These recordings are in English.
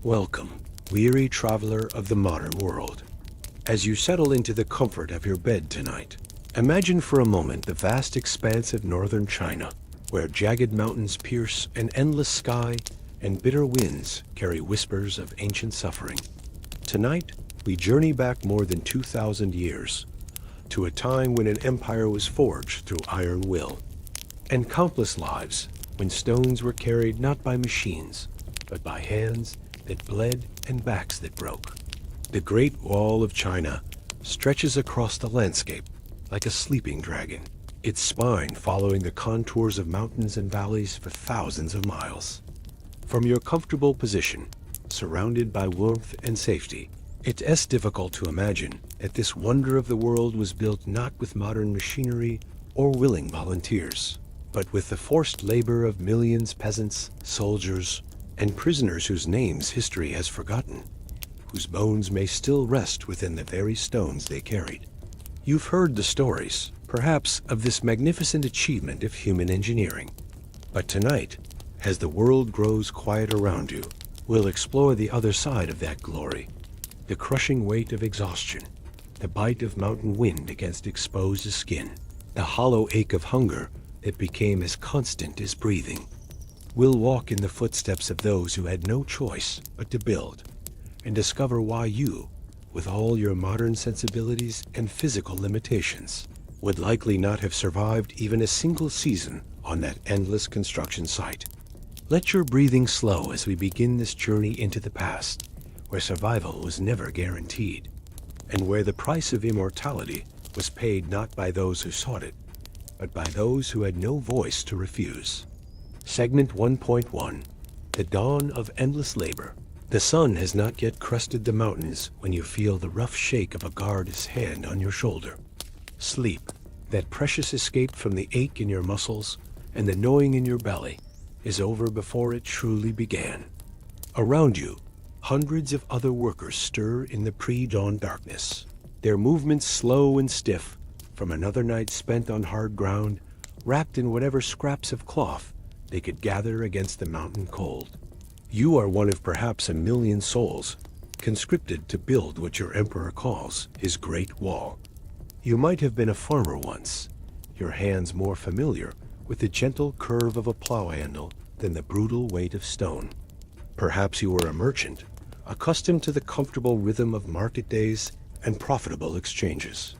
Welcome, weary traveler of the modern world. As you settle into the comfort of your bed tonight, imagine for a moment the vast expanse of northern China, where jagged mountains pierce an endless sky and bitter winds carry whispers of ancient suffering. Tonight, we journey back more than 2,000 years, to a time when an empire was forged through iron will, and countless lives when stones were carried not by machines, but by hands that bled and backs that broke. The Great Wall of China stretches across the landscape like a sleeping dragon, its spine following the contours of mountains and valleys for thousands of miles. From your comfortable position, surrounded by warmth and safety, it's difficult to imagine that this wonder of the world was built not with modern machinery or willing volunteers, but with the forced labor of millions of peasants, soldiers, and prisoners whose names history has forgotten, whose bones may still rest within the very stones they carried. You've heard the stories, perhaps, of this magnificent achievement of human engineering. But tonight, as the world grows quiet around you, we'll explore the other side of that glory. The crushing weight of exhaustion, the bite of mountain wind against exposed skin, the hollow ache of hunger that became as constant as breathing. We'll walk in the footsteps of those who had no choice but to build, and discover why you, with all your modern sensibilities and physical limitations, would likely not have survived even a single season on that endless construction site. Let your breathing slow as we begin this journey into the past, where survival was never guaranteed, and where the price of immortality was paid not by those who sought it, but by those who had no voice to refuse. Segment 1.1, The Dawn of Endless Labor. The sun has not yet crested the mountains when you feel the rough shake of a guard's hand on your shoulder. Sleep, that precious escape from the ache in your muscles and the gnawing in your belly, is over before it truly began. Around you, hundreds of other workers stir in the pre-dawn darkness, their movements slow and stiff from another night spent on hard ground, wrapped in whatever scraps of cloth they could gather against the mountain cold. You are one of perhaps a million souls conscripted to build what your emperor calls his Great Wall. You might have been a farmer once, your hands more familiar with the gentle curve of a plow handle than the brutal weight of stone. Perhaps you were a merchant, accustomed to the comfortable rhythm of market days and profitable exchanges.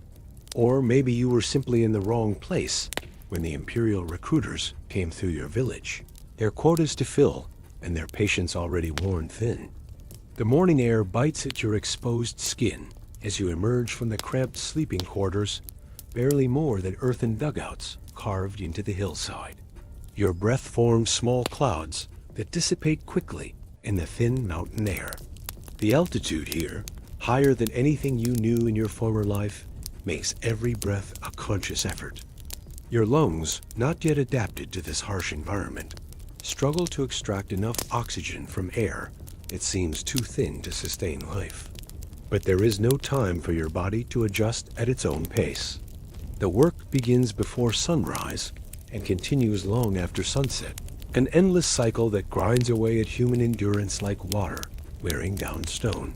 Or maybe you were simply in the wrong place when the imperial recruiters came through your village, their quotas to fill and their patience already worn thin. The morning air bites at your exposed skin as you emerge from the cramped sleeping quarters, barely more than earthen dugouts carved into the hillside. Your breath forms small clouds that dissipate quickly in the thin mountain air. The altitude here, higher than anything you knew in your former life, makes every breath a conscious effort. Your lungs, not yet adapted to this harsh environment, struggle to extract enough oxygen from air that seems too thin to sustain life. But there is no time for your body to adjust at its own pace. The work begins before sunrise and continues long after sunset, an endless cycle that grinds away at human endurance like water wearing down stone.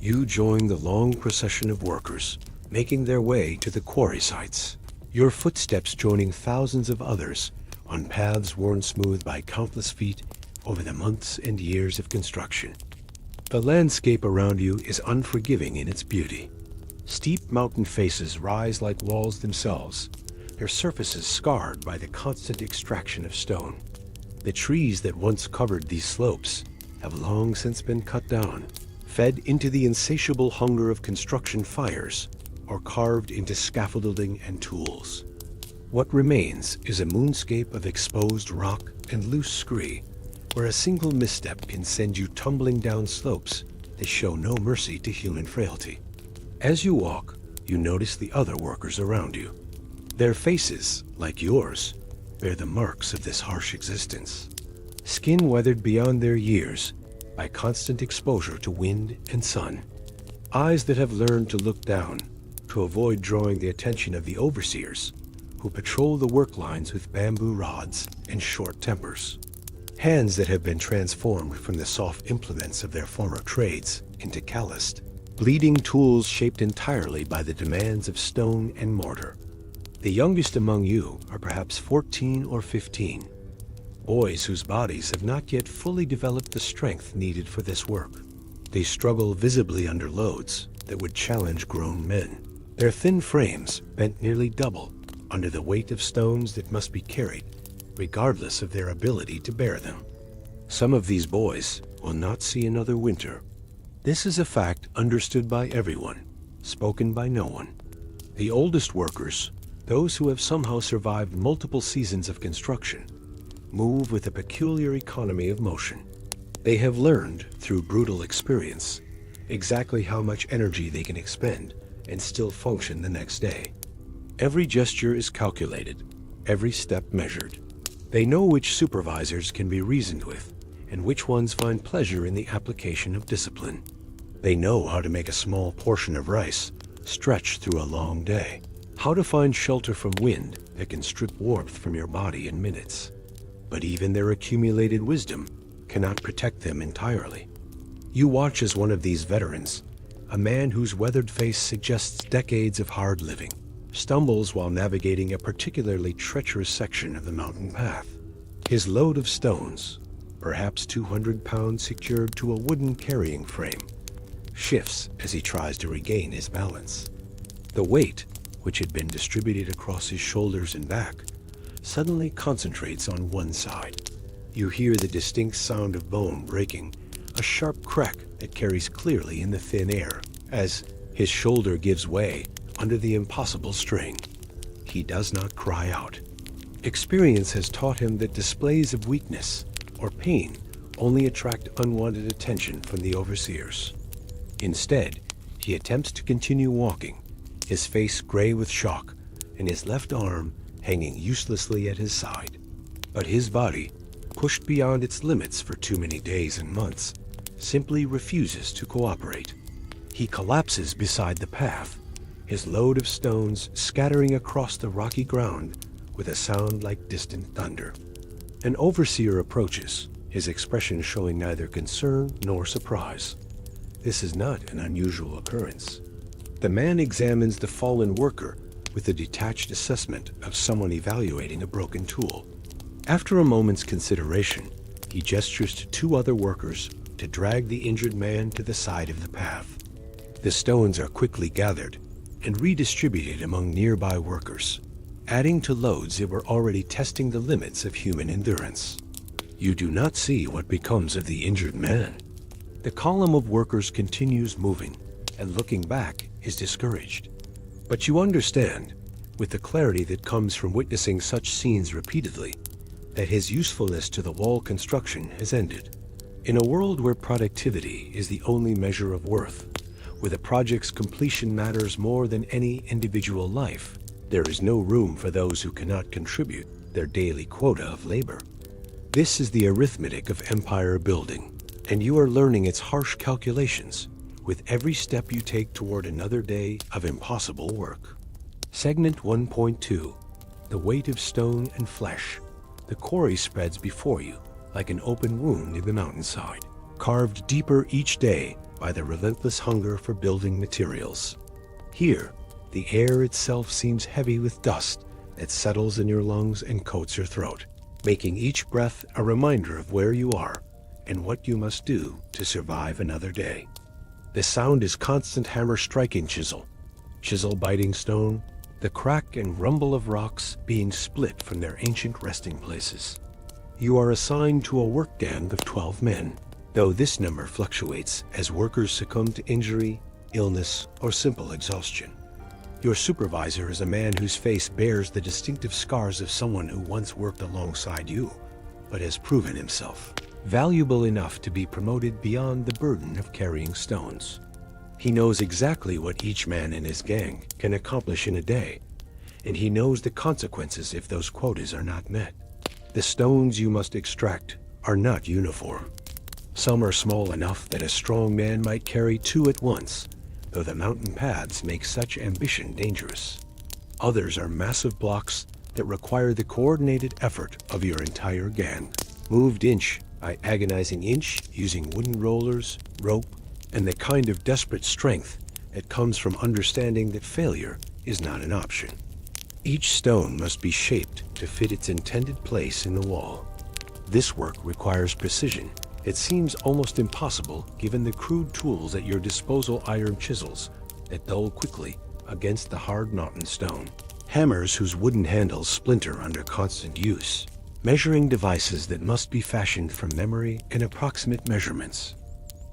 You join the long procession of workers, making their way to the quarry sites, your footsteps joining thousands of others on paths worn smooth by countless feet over the months and years of construction. The landscape around you is unforgiving in its beauty. Steep mountain faces rise like walls themselves, their surfaces scarred by the constant extraction of stone. The trees that once covered these slopes have long since been cut down, fed into the insatiable hunger of construction fires, or carved into scaffolding and tools. What remains is a moonscape of exposed rock and loose scree, where a single misstep can send you tumbling down slopes that show no mercy to human frailty. As you walk, you notice the other workers around you. Their faces, like yours, bear the marks of this harsh existence. Skin weathered beyond their years by constant exposure to wind and sun. Eyes that have learned to look down to avoid drawing the attention of the overseers who patrol the work lines with bamboo rods and short tempers. Hands that have been transformed from the soft implements of their former trades into calloused, bleeding tools shaped entirely by the demands of stone and mortar. The youngest among you are perhaps 14 or 15, boys whose bodies have not yet fully developed the strength needed for this work. They struggle visibly under loads that would challenge grown men, their thin frames bent nearly double under the weight of stones that must be carried, regardless of their ability to bear them. Some of these boys will not see another winter. This is a fact understood by everyone, spoken by no one. The oldest workers, those who have somehow survived multiple seasons of construction, move with a peculiar economy of motion. They have learned, through brutal experience, exactly how much energy they can expend and still function the next day. Every gesture is calculated, every step measured. They know which supervisors can be reasoned with and which ones find pleasure in the application of discipline. They know how to make a small portion of rice stretch through a long day, how to find shelter from wind that can strip warmth from your body in minutes. But even their accumulated wisdom cannot protect them entirely. You watch as one of these veterans, a man whose weathered face suggests decades of hard living, stumbles while navigating a particularly treacherous section of the mountain path. His load of stones, perhaps 200 pounds secured to a wooden carrying frame, shifts as he tries to regain his balance. The weight, which had been distributed across his shoulders and back, suddenly concentrates on one side. You hear the distinct sound of bone breaking, a sharp crack that carries clearly in the thin air as his shoulder gives way under the impossible strain. He does not cry out. Experience has taught him that displays of weakness or pain only attract unwanted attention from the overseers. Instead, he attempts to continue walking, his face gray with shock and his left arm hanging uselessly at his side. But his body, pushed beyond its limits for too many days and months, simply refuses to cooperate. He collapses beside the path, his load of stones scattering across the rocky ground with a sound like distant thunder. An overseer approaches, his expression showing neither concern nor surprise. This is not an unusual occurrence. The man examines the fallen worker with a detached assessment of someone evaluating a broken tool. After a moment's consideration, he gestures to two other workers to drag the injured man to the side of the path. The stones are quickly gathered and redistributed among nearby workers, adding to loads that were already testing the limits of human endurance. You do not see what becomes of the injured man. The column of workers continues moving, and looking back is discouraged. But you understand, with the clarity that comes from witnessing such scenes repeatedly, that his usefulness to the wall construction has ended. In a world where productivity is the only measure of worth, where the project's completion matters more than any individual life, there is no room for those who cannot contribute their daily quota of labor. This is the arithmetic of empire building, and you are learning its harsh calculations with every step you take toward another day of impossible work. Segment 1.2. The weight of stone and flesh. The quarry spreads before you like an open wound in the mountainside, carved deeper each day by the relentless hunger for building materials. Here, the air itself seems heavy with dust that settles in your lungs and coats your throat, making each breath a reminder of where you are and what you must do to survive another day. The sound is constant hammer striking chisel, chisel biting stone, the crack and rumble of rocks being split from their ancient resting places. You are assigned to a work gang of 12 men, though this number fluctuates as workers succumb to injury, illness, or simple exhaustion. Your supervisor is a man whose face bears the distinctive scars of someone who once worked alongside you, but has proven himself valuable enough to be promoted beyond the burden of carrying stones. He knows exactly what each man in his gang can accomplish in a day, and he knows the consequences if those quotas are not met. The stones you must extract are not uniform. Some are small enough that a strong man might carry two at once, though the mountain paths make such ambition dangerous. Others are massive blocks that require the coordinated effort of your entire gang. moved inch by agonizing inch using wooden rollers, rope, and the kind of desperate strength that comes from understanding that failure is not an option. Each stone must be shaped to fit its intended place in the wall. This work requires precision. It seems almost impossible given the crude tools at your disposal: iron chisels that dull quickly against the hard mountain stone, hammers whose wooden handles splinter under constant use, measuring devices that must be fashioned from memory and approximate measurements.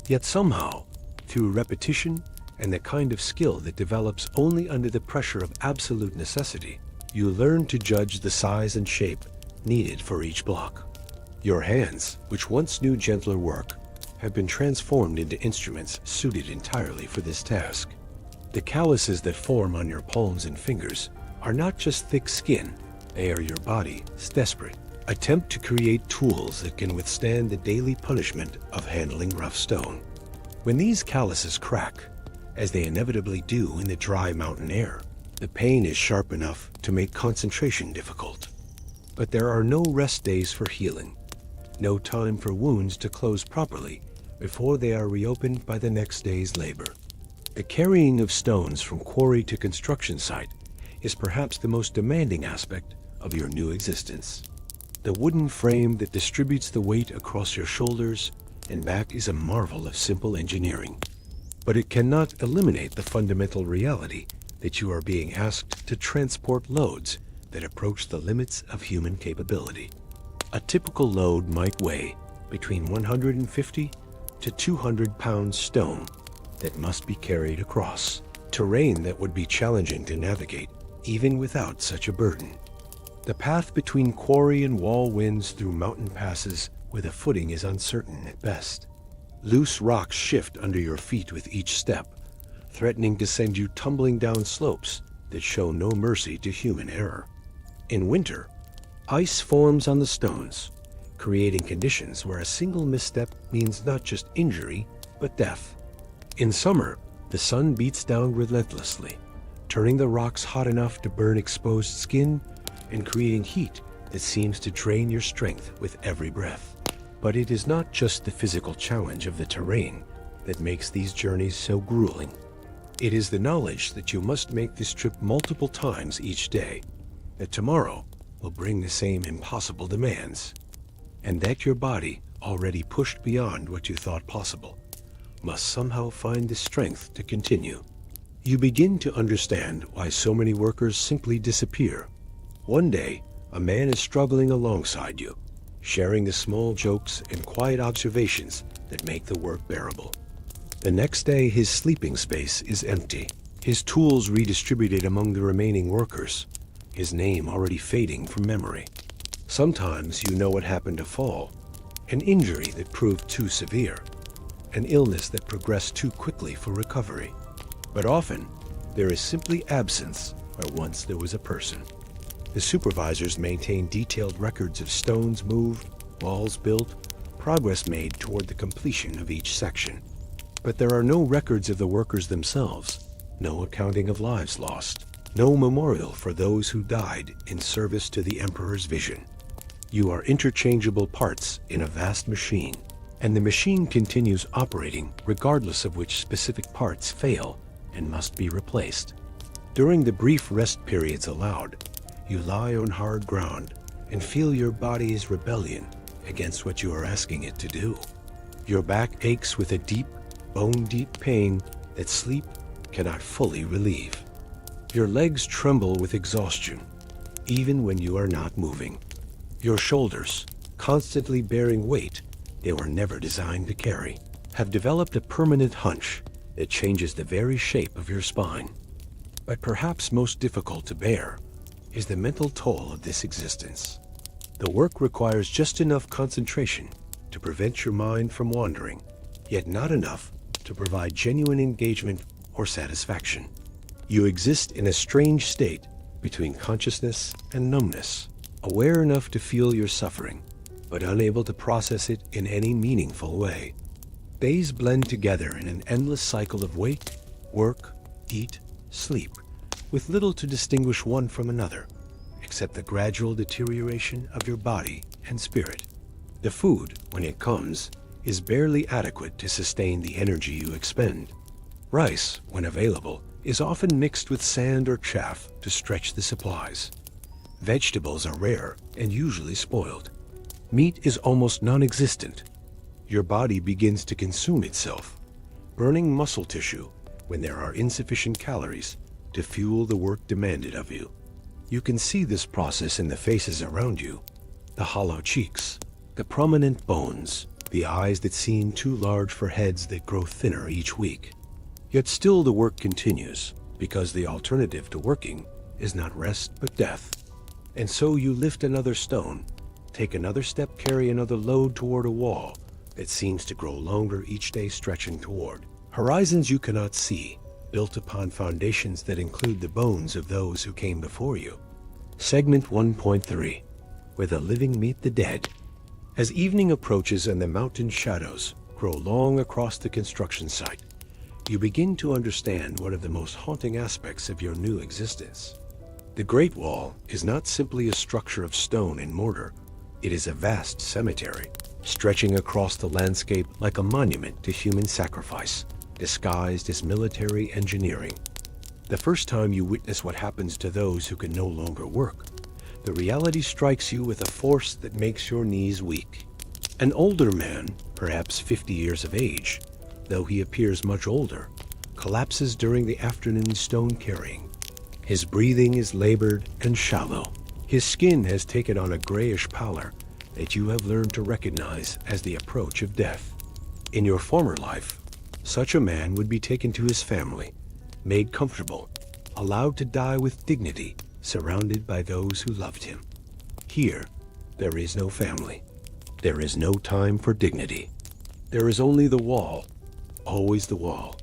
Yet somehow, through repetition and the kind of skill that develops only under the pressure of absolute necessity, you learn to judge the size and shape needed for each block. Your hands, which once knew gentler work, have been transformed into instruments suited entirely for this task. The calluses that form on your palms and fingers are not just thick skin, they are your body's desperate attempt to create tools that can withstand the daily punishment of handling rough stone. When these calluses crack, as they inevitably do in the dry mountain air, the pain is sharp enough to make concentration difficult. But there are no rest days for healing, no time for wounds to close properly before they are reopened by the next day's labor. The carrying of stones from quarry to construction site is perhaps the most demanding aspect of your new existence. The wooden frame that distributes the weight across your shoulders and back is a marvel of simple engineering. But it cannot eliminate the fundamental reality that you are being asked to transport loads that approach the limits of human capability. A typical load might weigh between 150 to 200 pounds stone that must be carried across terrain that would be challenging to navigate even without such a burden. The path between quarry and wall winds through mountain passes where the footing is uncertain at best. Loose rocks shift under your feet with each step, threatening to send you tumbling down slopes that show no mercy to human error. In winter, ice forms on the stones, creating conditions where a single misstep means not just injury, but death. In summer, the sun beats down relentlessly, turning the rocks hot enough to burn exposed skin and creating heat that seems to drain your strength with every breath. But it is not just the physical challenge of the terrain that makes these journeys so grueling. It is the knowledge that you must make this trip multiple times each day, that tomorrow will bring the same impossible demands, and that your body, already pushed beyond what you thought possible, must somehow find the strength to continue. You begin to understand why so many workers simply disappear. One day, a man is struggling alongside you, sharing the small jokes and quiet observations that make the work bearable. The next day, his sleeping space is empty, his tools redistributed among the remaining workers, his name already fading from memory. Sometimes you know what happened to fall, an injury that proved too severe, an illness that progressed too quickly for recovery. But often, there is simply absence where once there was a person. The supervisors maintain detailed records of stones moved, walls built, progress made toward the completion of each section. But there are no records of the workers themselves, no accounting of lives lost, no memorial for those who died in service to the Emperor's vision. You are interchangeable parts in a vast machine, and the machine continues operating regardless of which specific parts fail and must be replaced. During the brief rest periods allowed, you lie on hard ground and feel your body's rebellion against what you are asking it to do. Your back aches with a deep, bone-deep pain that sleep cannot fully relieve. Your legs tremble with exhaustion, even when you are not moving. Your shoulders, constantly bearing weight they were never designed to carry, have developed a permanent hunch that changes the very shape of your spine. But perhaps most difficult to bear is the mental toll of this existence. The work requires just enough concentration to prevent your mind from wandering, yet not enough to provide genuine engagement or satisfaction. You exist in a strange state between consciousness and numbness, aware enough to feel your suffering, but unable to process it in any meaningful way. Days blend together in an endless cycle of wake, work, eat, sleep, with little to distinguish one from another, except the gradual deterioration of your body and spirit. The food, when it comes, is barely adequate to sustain the energy you expend. Rice, when available, is often mixed with sand or chaff to stretch the supplies. Vegetables are rare and usually spoiled. Meat is almost non-existent. Your body begins to consume itself, burning muscle tissue when there are insufficient calories to fuel the work demanded of you. You can see this process in the faces around you, the hollow cheeks, the prominent bones, the eyes that seem too large for heads that grow thinner each week. Yet still the work continues, because the alternative to working is not rest but death. And so you lift another stone, take another step, carry another load toward a wall that seems to grow longer each day, stretching toward horizons you cannot see, built upon foundations that include the bones of those who came before you. Segment 1.3, where the living meet the dead. As evening approaches and the mountain shadows grow long across the construction site, you begin to understand one of the most haunting aspects of your new existence. The Great Wall is not simply a structure of stone and mortar. It is a vast cemetery, stretching across the landscape like a monument to human sacrifice, disguised as military engineering. The first time you witness what happens to those who can no longer work, the reality strikes you with a force that makes your knees weak. An older man, perhaps 50 years of age, though he appears much older, collapses during the afternoon stone carrying. His breathing is labored and shallow. His skin has taken on a grayish pallor that you have learned to recognize as the approach of death. In your former life, such a man would be taken to his family, made comfortable, allowed to die with dignity, surrounded by those who loved him. Here, there is no family. There is no time for dignity. There is only the wall, always the wall,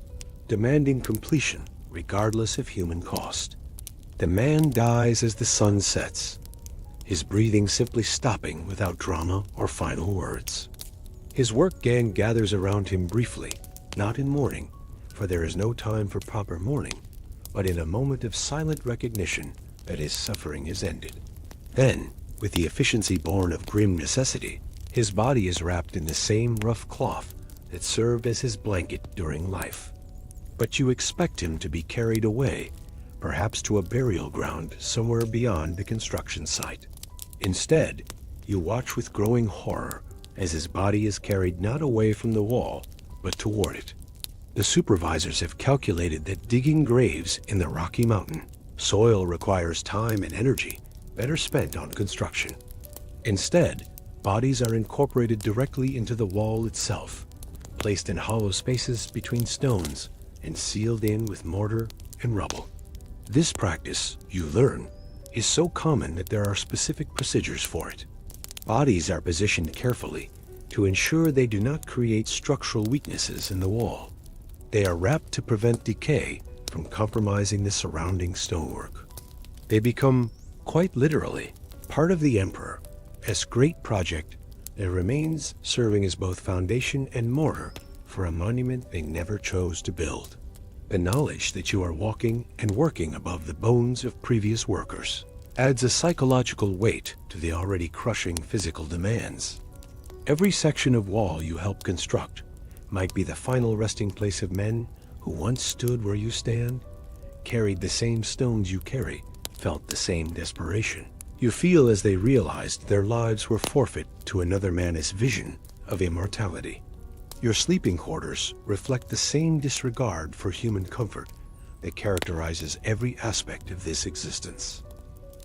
demanding completion regardless of human cost. The man dies as the sun sets, his breathing simply stopping without drama or final words. His work gang gathers around him briefly, not in mourning, for there is no time for proper mourning, but in a moment of silent recognition that his suffering is ended. Then, with the efficiency born of grim necessity, his body is wrapped in the same rough cloth that served as his blanket during life. But you expect him to be carried away, perhaps to a burial ground somewhere beyond the construction site. Instead, you watch with growing horror as his body is carried not away from the wall, but toward it. The supervisors have calculated that digging graves in the Rocky Mountain soil requires time and energy better spent on construction. Instead, bodies are incorporated directly into the wall itself, placed in hollow spaces between stones, and sealed in with mortar and rubble. This practice, you learn, is so common that there are specific procedures for it. Bodies are positioned carefully to ensure they do not create structural weaknesses in the wall. They are wrapped to prevent decay from compromising the surrounding stonework. They become, quite literally, part of the emperor, as great project that remains serving as both foundation and mortar for a monument they never chose to build. The knowledge that you are walking and working above the bones of previous workers adds a psychological weight to the already crushing physical demands. Every section of wall you help construct might be the final resting place of men who once stood where you stand, carried the same stones you carry, felt the same desperation. You feel as they realized their lives were forfeit to another man's vision of immortality. Your sleeping quarters reflect the same disregard for human comfort that characterizes every aspect of this existence.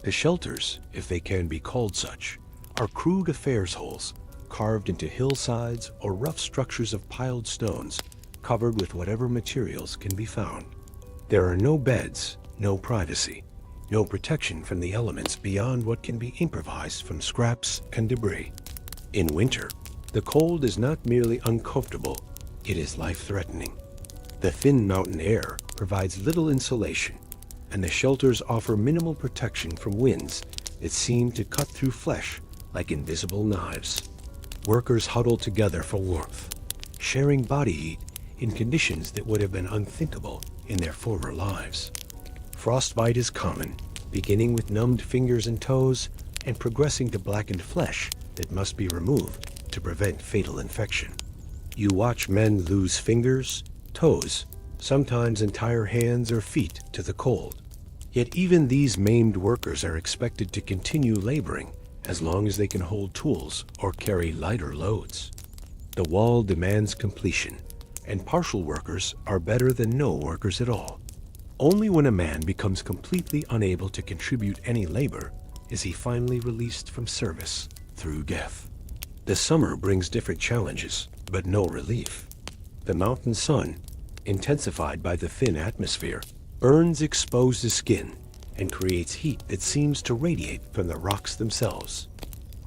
The shelters, if they can be called such, are crude affairs holes carved into hillsides or rough structures of piled stones covered with whatever materials can be found. There are no beds, no privacy, no protection from the elements beyond what can be improvised from scraps and debris. In winter, the cold is not merely uncomfortable, it is life-threatening. The thin mountain air provides little insulation, and the shelters offer minimal protection from winds that seem to cut through flesh like invisible knives. Workers huddle together for warmth, sharing body heat in conditions that would have been unthinkable in their former lives. Frostbite is common, beginning with numbed fingers and toes and progressing to blackened flesh that must be removed to to prevent fatal infection. You watch men lose fingers, toes, sometimes entire hands or feet to the cold. Yet even these maimed workers are expected to continue laboring as long as they can hold tools or carry lighter loads. The wall demands completion, and partial workers are better than no workers at all. Only when a man becomes completely unable to contribute any labor is he finally released from service through death. The summer brings different challenges, but no relief. The mountain sun, intensified by the thin atmosphere, burns exposed skin and creates heat that seems to radiate from the rocks themselves.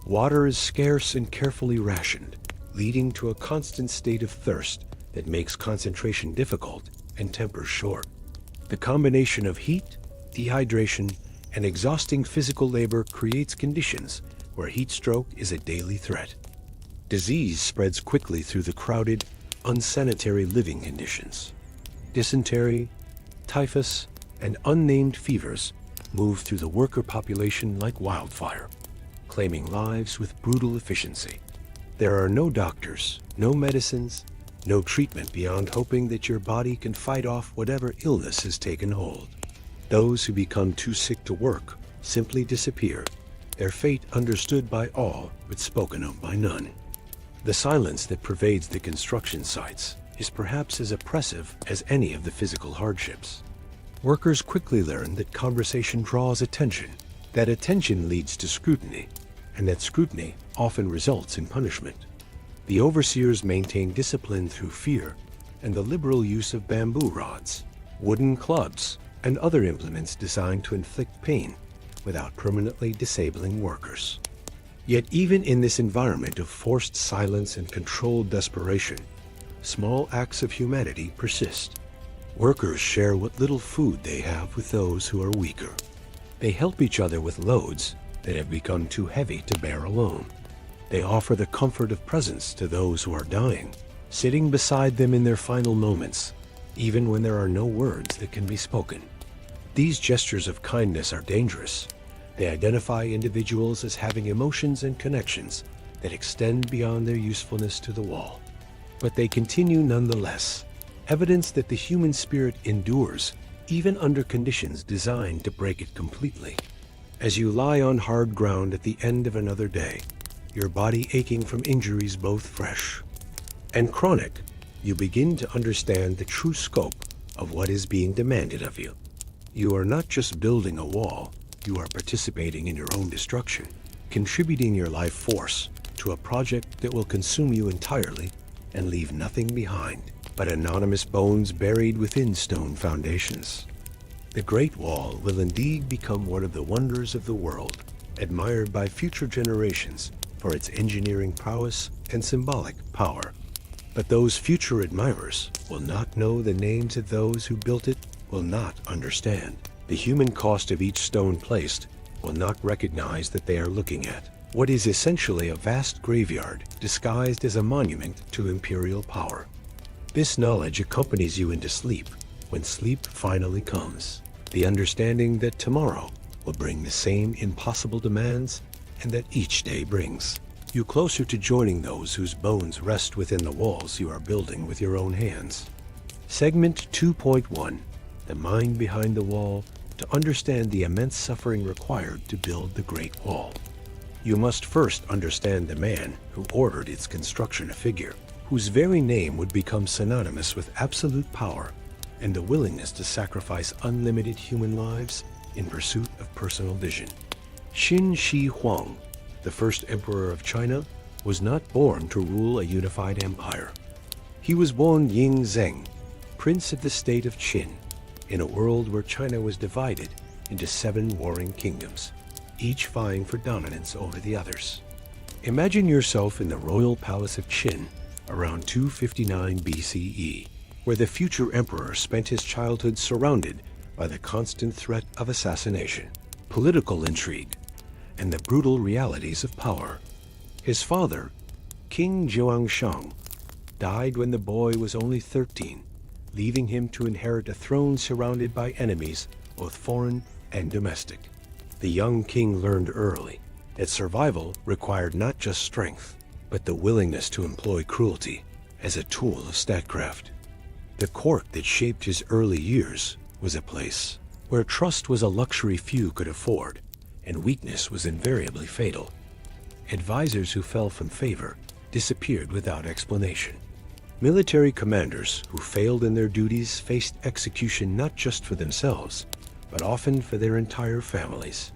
Water is scarce and carefully rationed, leading to a constant state of thirst that makes concentration difficult and temper short. The combination of heat, dehydration, and exhausting physical labor creates conditions where heat stroke is a daily threat. Disease spreads quickly through the crowded, unsanitary living conditions. Dysentery, typhus, and unnamed fevers move through the worker population like wildfire, claiming lives with brutal efficiency. There are no doctors, no medicines, no treatment beyond hoping that your body can fight off whatever illness has taken hold. Those who become too sick to work simply disappear, their fate understood by all but spoken of by none. The silence that pervades the construction sites is perhaps as oppressive as any of the physical hardships. Workers quickly learn that conversation draws attention, that attention leads to scrutiny, and that scrutiny often results in punishment. The overseers maintain discipline through fear and the liberal use of bamboo rods, wooden clubs, and other implements designed to inflict pain without permanently disabling workers. Yet even in this environment of forced silence and controlled desperation, small acts of humanity persist. Workers share what little food they have with those who are weaker. They help each other with loads that have become too heavy to bear alone. They offer the comfort of presence to those who are dying, sitting beside them in their final moments, even when there are no words that can be spoken. These gestures of kindness are dangerous. They identify individuals as having emotions and connections that extend beyond their usefulness to the wall. But they continue nonetheless, evidence that the human spirit endures even under conditions designed to break it completely. As you lie on hard ground at the end of another day, your body aching from injuries both fresh and chronic, you begin to understand the true scope of what is being demanded of you. You are not just building a wall, you are participating in your own destruction, contributing your life force to a project that will consume you entirely and leave nothing behind but anonymous bones buried within stone foundations. The Great Wall will indeed become one of the wonders of the world, admired by future generations for its engineering prowess and symbolic power. But those future admirers will not know the names of those who built it, will not understand the human cost of each stone placed, will not recognize that they are looking at what is essentially a vast graveyard disguised as a monument to imperial power. This knowledge accompanies you into sleep when sleep finally comes, the understanding that tomorrow will bring the same impossible demands and that each day brings you closer to joining those whose bones rest within the walls you are building with your own hands. Segment 2.1, The Mind Behind the Wall, to understand the immense suffering required to build the Great Wall. You must first understand the man who ordered its construction, a figure whose very name would become synonymous with absolute power and the willingness to sacrifice unlimited human lives in pursuit of personal vision. Qin Shi Huang, the first emperor of China, was not born to rule a unified empire. He was born Ying Zheng, prince of the state of Qin, in a world where China was divided into 7 warring kingdoms, each vying for dominance over the others. Imagine yourself in the royal palace of Qin around 259 BCE, where the future emperor spent his childhood surrounded by the constant threat of assassination, political intrigue, and the brutal realities of power. His father, King Zhuangshang, died when the boy was only 13, leaving him to inherit a throne surrounded by enemies, both foreign and domestic. The young king learned early that survival required not just strength, but the willingness to employ cruelty as a tool of statecraft. The court that shaped his early years was a place where trust was a luxury few could afford, and weakness was invariably fatal. Advisors who fell from favor disappeared without explanation. Military commanders who failed in their duties faced execution not just for themselves, but often for their entire families.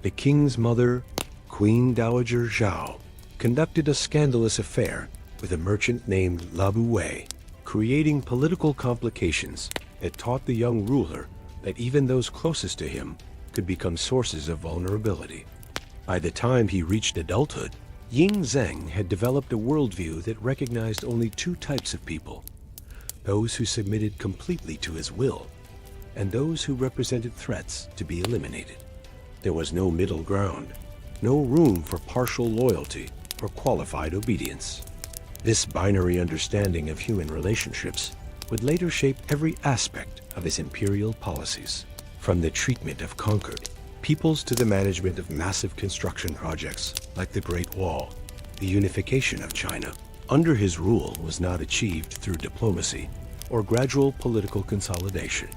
The king's mother, Queen Dowager Zhao, conducted a scandalous affair with a merchant named Labu Wei, creating political complications that taught the young ruler that even those closest to him could become sources of vulnerability. By the time he reached adulthood, Ying Zheng had developed a worldview that recognized only two types of people: those who submitted completely to his will, and those who represented threats to be eliminated. There was no middle ground, no room for partial loyalty or qualified obedience. This binary understanding of human relationships would later shape every aspect of his imperial policies, from the treatment of conquered peoples to the management of massive construction projects like the Great Wall. The unification of China under his rule was not achieved through diplomacy or gradual political consolidation.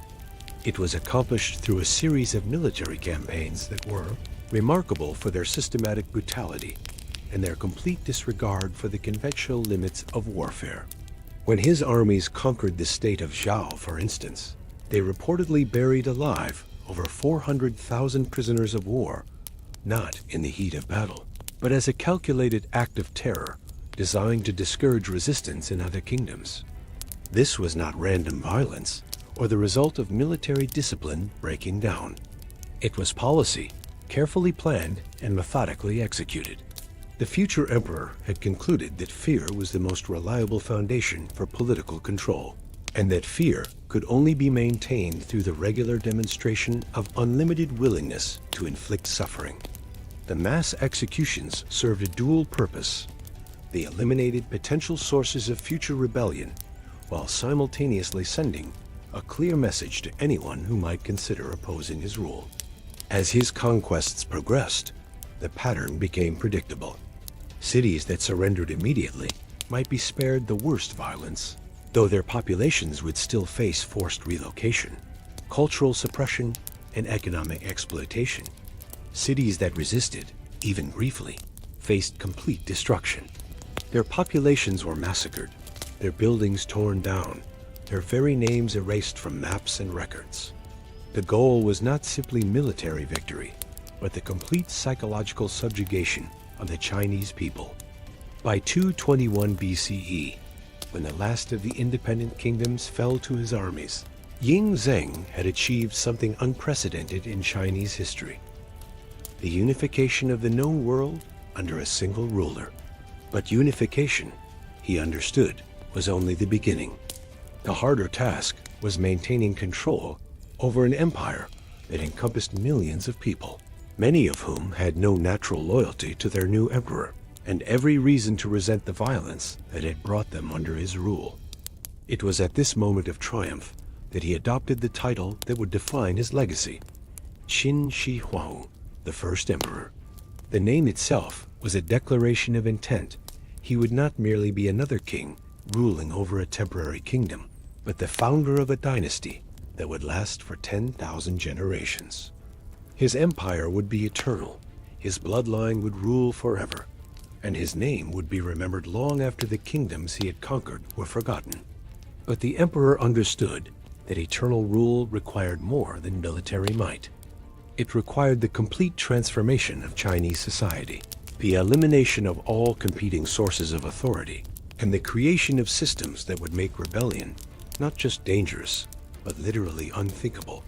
It was accomplished through a series of military campaigns that were remarkable for their systematic brutality and their complete disregard for the conventional limits of warfare. When his armies conquered the state of Zhao, for instance, they reportedly buried alive over 400,000 prisoners of war, not in the heat of battle, but as a calculated act of terror designed to discourage resistance in other kingdoms. This was not random violence or the result of military discipline breaking down. It was policy, carefully planned and methodically executed. The future emperor had concluded that fear was the most reliable foundation for political control, and that fear could only be maintained through the regular demonstration of unlimited willingness to inflict suffering. The mass executions served a dual purpose. They eliminated potential sources of future rebellion, while simultaneously sending a clear message to anyone who might consider opposing his rule. As his conquests progressed, the pattern became predictable. Cities that surrendered immediately might be spared the worst violence, though their populations would still face forced relocation, cultural suppression, and economic exploitation. Cities that resisted, even briefly, faced complete destruction. Their populations were massacred, their buildings torn down, their very names erased from maps and records. The goal was not simply military victory, but the complete psychological subjugation of the Chinese people. By 221 BCE, when the last of the independent kingdoms fell to his armies, Ying Zheng had achieved something unprecedented in Chinese history: the unification of the known world under a single ruler. But unification, he understood, was only the beginning. The harder task was maintaining control over an empire that encompassed millions of people, many of whom had no natural loyalty to their new emperor, and every reason to resent the violence that had brought them under his rule. It was at this moment of triumph that he adopted the title that would define his legacy: Qin Shi Huang, the first emperor. The name itself was a declaration of intent. He would not merely be another king ruling over a temporary kingdom, but the founder of a dynasty that would last for 10,000 generations. His empire would be eternal, his bloodline would rule forever, and his name would be remembered long after the kingdoms he had conquered were forgotten. But the emperor understood that eternal rule required more than military might. It required the complete transformation of Chinese society, the elimination of all competing sources of authority, and the creation of systems that would make rebellion not just dangerous, but literally unthinkable.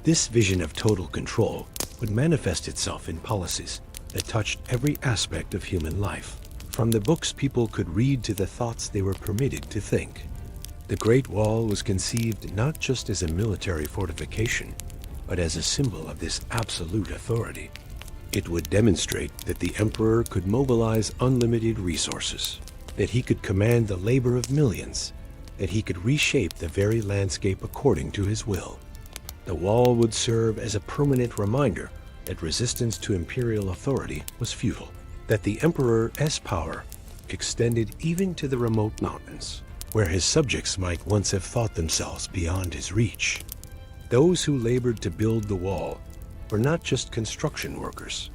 This vision of total control would manifest itself in policies that touched every aspect of human life, from the books people could read to the thoughts they were permitted to think. The Great Wall was conceived not just as a military fortification, but as a symbol of this absolute authority. It would demonstrate that the emperor could mobilize unlimited resources, that he could command the labor of millions, that he could reshape the very landscape according to his will. The wall would serve as a permanent reminder that resistance to imperial authority was futile, that the emperor's power extended even to the remote mountains, where his subjects might once have thought themselves beyond his reach. Those who labored to build the wall were not just construction workers.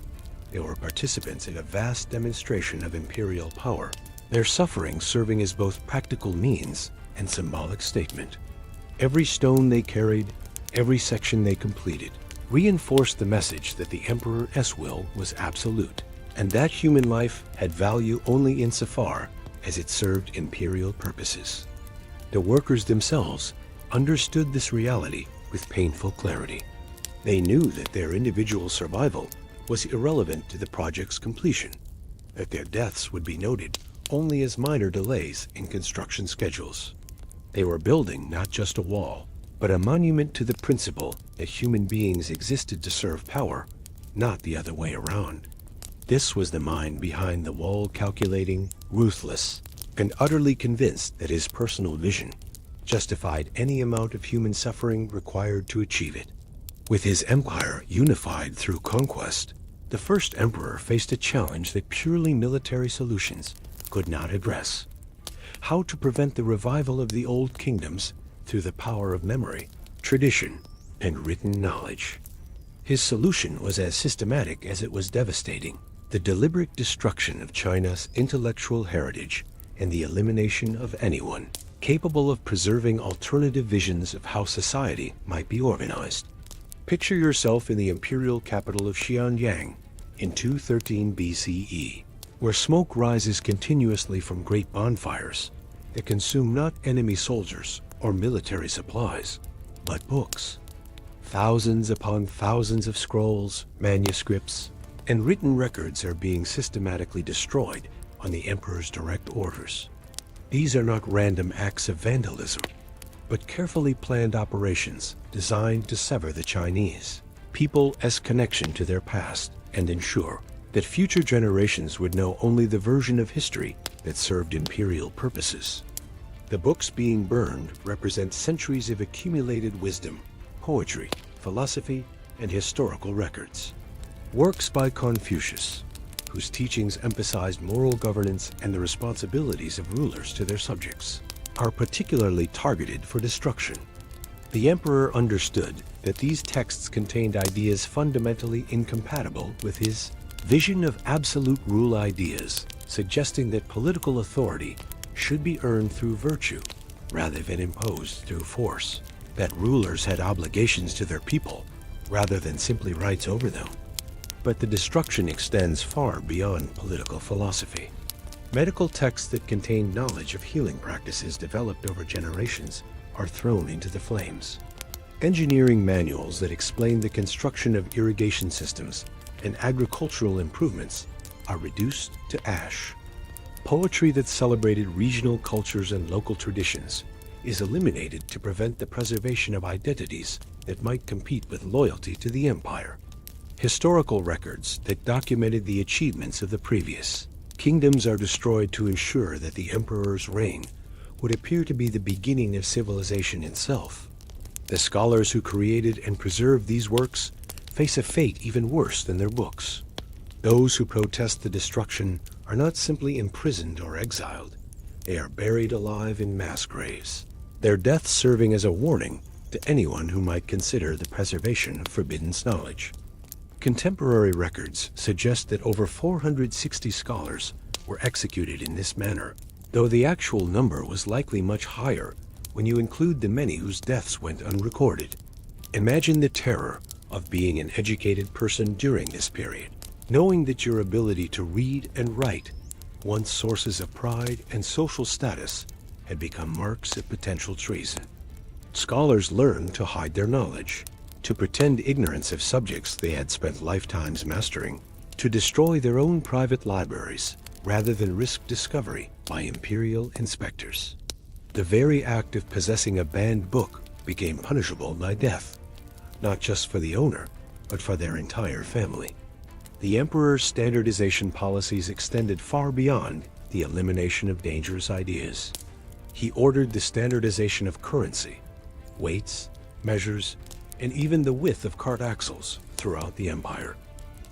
They were participants in a vast demonstration of imperial power, their suffering serving as both practical means and symbolic statement. Every stone they carried, every section they completed, reinforced the message that the Emperor's will was absolute, and that human life had value only insofar as it served imperial purposes. The workers themselves understood this reality with painful clarity. They knew that their individual survival was irrelevant to the project's completion, that their deaths would be noted only as minor delays in construction schedules. They were building not just a wall, but a monument to the principle that human beings existed to serve power, not the other way around. This was the mind behind the wall, calculating, ruthless, and utterly convinced that his personal vision justified any amount of human suffering required to achieve it. With his empire unified through conquest, the first emperor faced a challenge that purely military solutions could not address: how to prevent the revival of the old kingdoms through the power of memory, tradition, and written knowledge. His solution was as systematic as it was devastating: the deliberate destruction of China's intellectual heritage and the elimination of anyone capable of preserving alternative visions of how society might be organized. Picture yourself in the imperial capital of Xianyang in 213 BCE, where smoke rises continuously from great bonfires that consume not enemy soldiers or military supplies, but books. Thousands upon thousands of scrolls, manuscripts, and written records are being systematically destroyed on the emperor's direct orders. These are not random acts of vandalism, but carefully planned operations designed to sever the Chinese people's connection to their past and ensure that future generations would know only the version of history that served imperial purposes. The books being burned represent centuries of accumulated wisdom, poetry, philosophy, and historical records. Works by Confucius, whose teachings emphasized moral governance and the responsibilities of rulers to their subjects, are particularly targeted for destruction. The emperor understood that these texts contained ideas fundamentally incompatible with his vision of absolute rule ideas, suggesting that political authority should be earned through virtue rather than imposed through force, that rulers had obligations to their people rather than simply rights over them. But the destruction extends far beyond political philosophy. Medical texts that contain knowledge of healing practices developed over generations are thrown into the flames. Engineering manuals that explain the construction of irrigation systems and agricultural improvements are reduced to ash. Poetry that celebrated regional cultures and local traditions is eliminated to prevent the preservation of identities that might compete with loyalty to the empire. Historical records that documented the achievements of the previous kingdoms are destroyed to ensure that the emperor's reign would appear to be the beginning of civilization itself. The scholars who created and preserved these works face a fate even worse than their books. Those who protest the destruction are not simply imprisoned or exiled. They are buried alive in mass graves, their deaths serving as a warning to anyone who might consider the preservation of forbidden knowledge. Contemporary records suggest that over 460 scholars were executed in this manner, though the actual number was likely much higher when you include the many whose deaths went unrecorded. Imagine the terror of being an educated person during this period, knowing that your ability to read and write, once sources of pride and social status, had become marks of potential treason. Scholars learned to hide their knowledge, to pretend ignorance of subjects they had spent lifetimes mastering, to destroy their own private libraries rather than risk discovery by imperial inspectors. The very act of possessing a banned book became punishable by death, not just for the owner, but for their entire family. The emperor's standardization policies extended far beyond the elimination of dangerous ideas. He ordered the standardization of currency, weights, measures, and even the width of cart axles throughout the empire.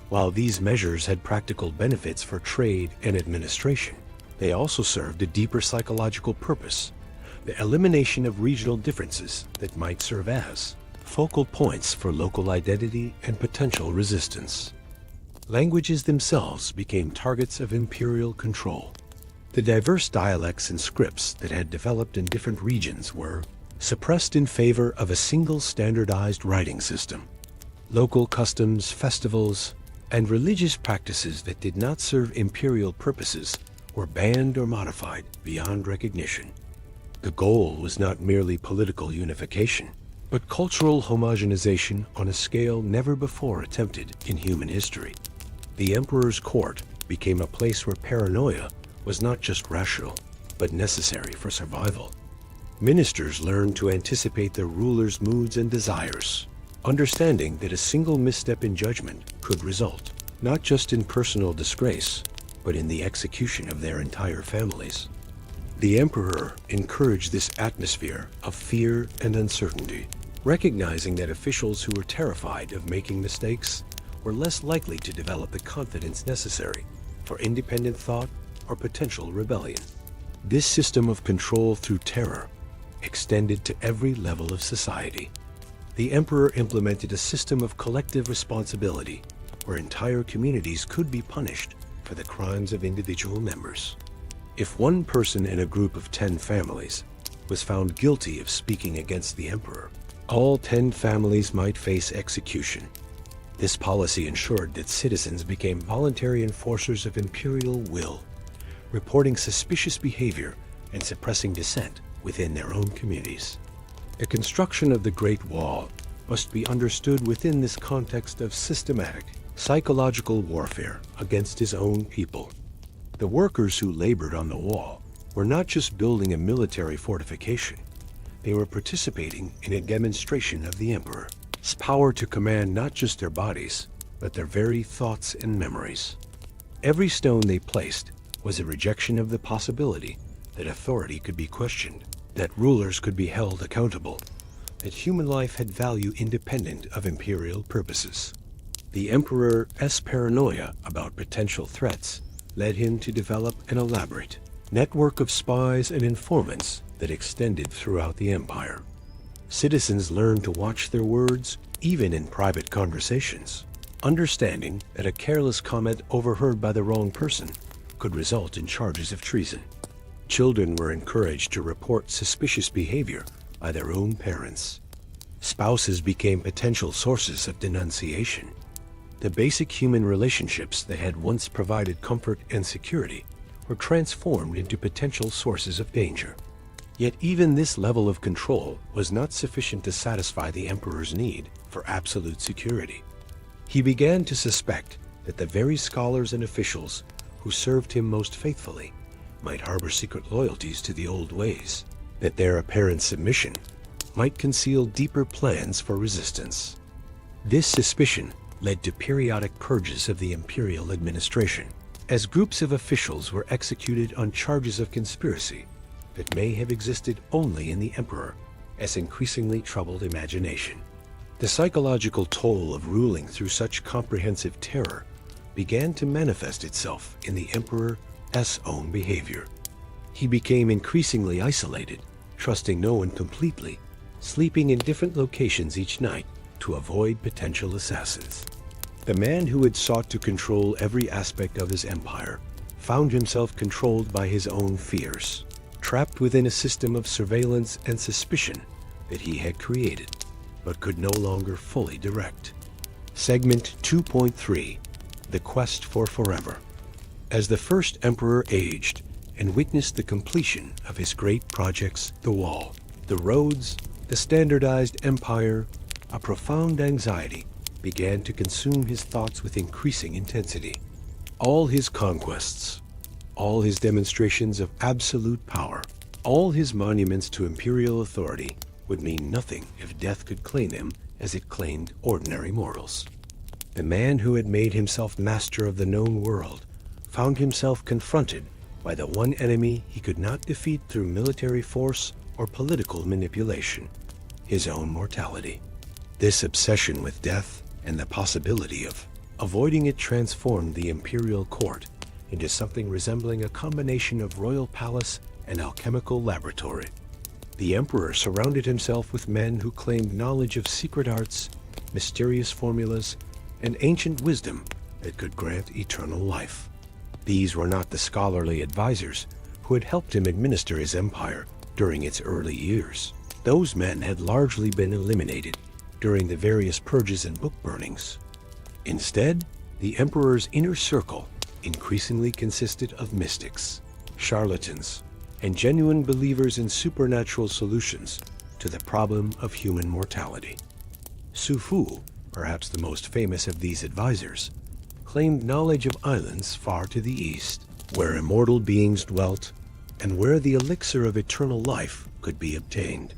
While these measures had practical benefits for trade and administration, They also served a deeper psychological purpose, the elimination of regional differences that might serve as focal points for local identity and potential resistance. Languages themselves became targets of imperial control. The diverse dialects and scripts that had developed in different regions were suppressed in favor of a single standardized writing system. Local customs, festivals, and religious practices that did not serve imperial purposes were banned or modified beyond recognition. The goal was not merely political unification, but cultural homogenization on a scale never before attempted in human history. The emperor's court became a place where paranoia was not just rational, but necessary for survival. Ministers learned to anticipate their ruler's moods and desires, understanding that a single misstep in judgment could result not just in personal disgrace, but in the execution of their entire families. The emperor encouraged this atmosphere of fear and uncertainty, recognizing that officials who were terrified of making mistakes were less likely to develop the confidence necessary for independent thought or potential rebellion. This system of control through terror extended to every level of society. The emperor implemented a system of collective responsibility where entire communities could be punished for the crimes of individual members. If one person in a group of 10 families was found guilty of speaking against the emperor, all 10 families might face execution. This policy ensured that citizens became voluntary enforcers of imperial will, reporting suspicious behavior and suppressing dissent within their own communities. The construction of the Great Wall must be understood within this context of systematic psychological warfare against his own people. The workers who labored on the wall were not just building a military fortification, they were participating in a demonstration of the emperor's power to command not just their bodies, but their very thoughts and memories. Every stone they placed was a rejection of the possibility that authority could be questioned, that rulers could be held accountable, that human life had value independent of imperial purposes. The emperor's paranoia about potential threats led him to develop an elaborate network of spies and informants that extended throughout the empire. Citizens learned to watch their words even in private conversations, understanding that a careless comment overheard by the wrong person could result in charges of treason. Children were encouraged to report suspicious behavior by their own parents. Spouses became potential sources of denunciation. The basic human relationships that had once provided comfort and security were transformed into potential sources of danger. Yet even this level of control was not sufficient to satisfy the emperor's need for absolute security. He began to suspect that the very scholars and officials who served him most faithfully might harbor secret loyalties to the old ways, that their apparent submission might conceal deeper plans for resistance. This suspicion led to periodic purges of the imperial administration, as groups of officials were executed on charges of conspiracy that may have existed only in the emperor as increasingly troubled imagination. The psychological toll of ruling through such comprehensive terror began to manifest itself in the emperor's own behavior. He became increasingly isolated, trusting no one completely, sleeping in different locations each night to avoid potential assassins. The man who had sought to control every aspect of his empire found himself controlled by his own fears, trapped within a system of surveillance and suspicion that he had created, but could no longer fully direct. Segment 2.3: The Quest for Forever. As the first emperor aged and witnessed the completion of his great projects, the wall, the roads, the standardized empire, a profound anxiety began to consume his thoughts with increasing intensity. All his conquests, all his demonstrations of absolute power, all his monuments to imperial authority would mean nothing if death could claim them as it claimed ordinary mortals. The man who had made himself master of the known world found himself confronted by the one enemy he could not defeat through military force or political manipulation: his own mortality. This obsession with death and the possibility of avoiding it transformed the imperial court into something resembling a combination of royal palace and alchemical laboratory. The emperor surrounded himself with men who claimed knowledge of secret arts, mysterious formulas, and ancient wisdom that could grant eternal life. These were not the scholarly advisors who had helped him administer his empire during its early years. Those men had largely been eliminated during the various purges and book burnings. Instead, the emperor's inner circle increasingly consisted of mystics, charlatans, and genuine believers in supernatural solutions to the problem of human mortality. Su Fu, perhaps the most famous of these advisors, claimed knowledge of islands far to the east, where immortal beings dwelt and where the elixir of eternal life could be obtained.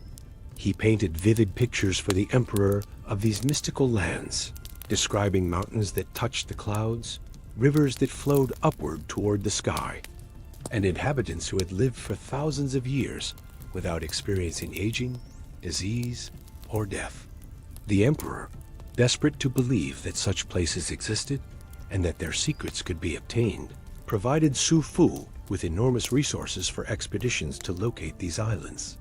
He painted vivid pictures for the emperor of these mystical lands, describing mountains that touched the clouds, rivers that flowed upward toward the sky, and inhabitants who had lived for thousands of years without experiencing aging, disease, or death. The emperor, desperate to believe that such places existed and that their secrets could be obtained, provided Su Fu with enormous resources for expeditions to locate these islands.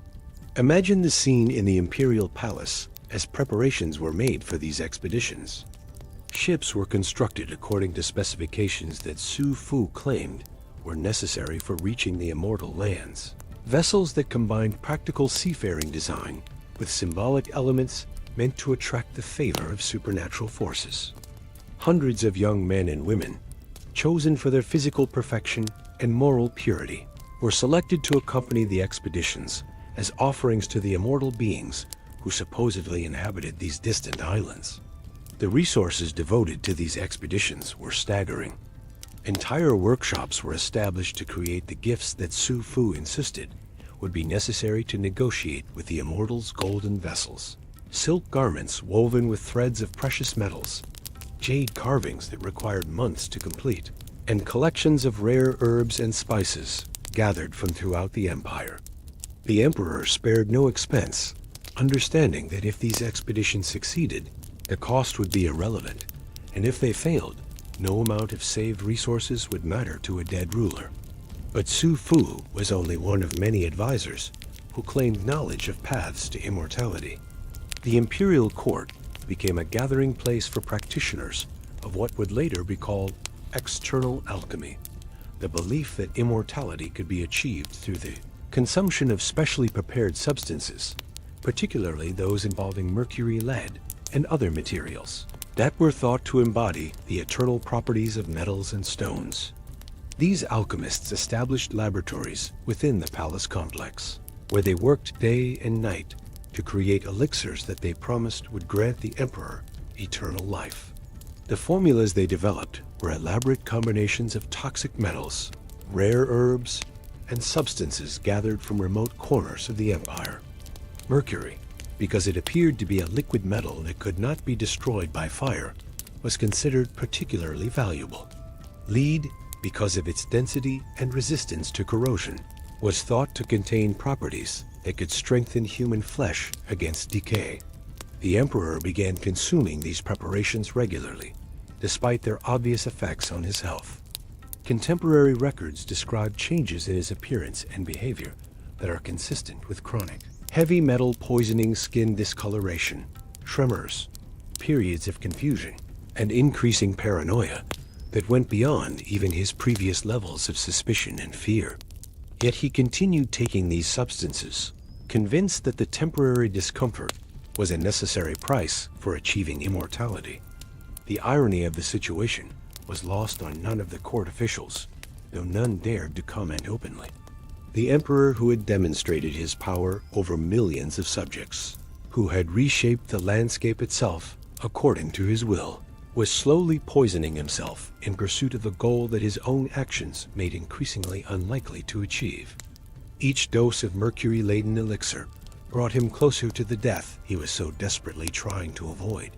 Imagine the scene in the imperial palace as preparations were made for these expeditions. Ships were constructed according to specifications that Su Fu claimed were necessary for reaching the immortal lands. Vessels that combined practical seafaring design with symbolic elements meant to attract the favor of supernatural forces. Hundreds of young men and women, chosen for their physical perfection and moral purity, were selected to accompany the expeditions as offerings to the immortal beings who supposedly inhabited these distant islands. The resources devoted to these expeditions were staggering. Entire workshops were established to create the gifts that Su Fu insisted would be necessary to negotiate with the immortals' golden vessels. Silk garments woven with threads of precious metals, jade carvings that required months to complete, and collections of rare herbs and spices gathered from throughout the empire. The emperor spared no expense, understanding that if these expeditions succeeded, the cost would be irrelevant, and if they failed, no amount of saved resources would matter to a dead ruler. But Su Fu was only one of many advisors who claimed knowledge of paths to immortality. The imperial court became a gathering place for practitioners of what would later be called external alchemy, the belief that immortality could be achieved through the consumption of specially prepared substances, particularly those involving mercury, lead, and other materials that were thought to embody the eternal properties of metals and stones. These alchemists established laboratories within the palace complex, where they worked day and night to create elixirs that they promised would grant the emperor eternal life. The formulas they developed were elaborate combinations of toxic metals, rare herbs, and substances gathered from remote corners of the empire. Mercury, because it appeared to be a liquid metal that could not be destroyed by fire, was considered particularly valuable. Lead, because of its density and resistance to corrosion, was thought to contain properties that could strengthen human flesh against decay. The emperor began consuming these preparations regularly, despite their obvious effects on his health. Contemporary records describe changes in his appearance and behavior that are consistent with chronic heavy metal poisoning, skin discoloration, tremors, periods of confusion, and increasing paranoia that went beyond even his previous levels of suspicion and fear. Yet he continued taking these substances, convinced that the temporary discomfort was a necessary price for achieving immortality. The irony of the situation was lost on none of the court officials, though none dared to comment openly. The emperor, who had demonstrated his power over millions of subjects, who had reshaped the landscape itself according to his will, was slowly poisoning himself in pursuit of a goal that his own actions made increasingly unlikely to achieve. Each dose of mercury-laden elixir brought him closer to the death he was so desperately trying to avoid.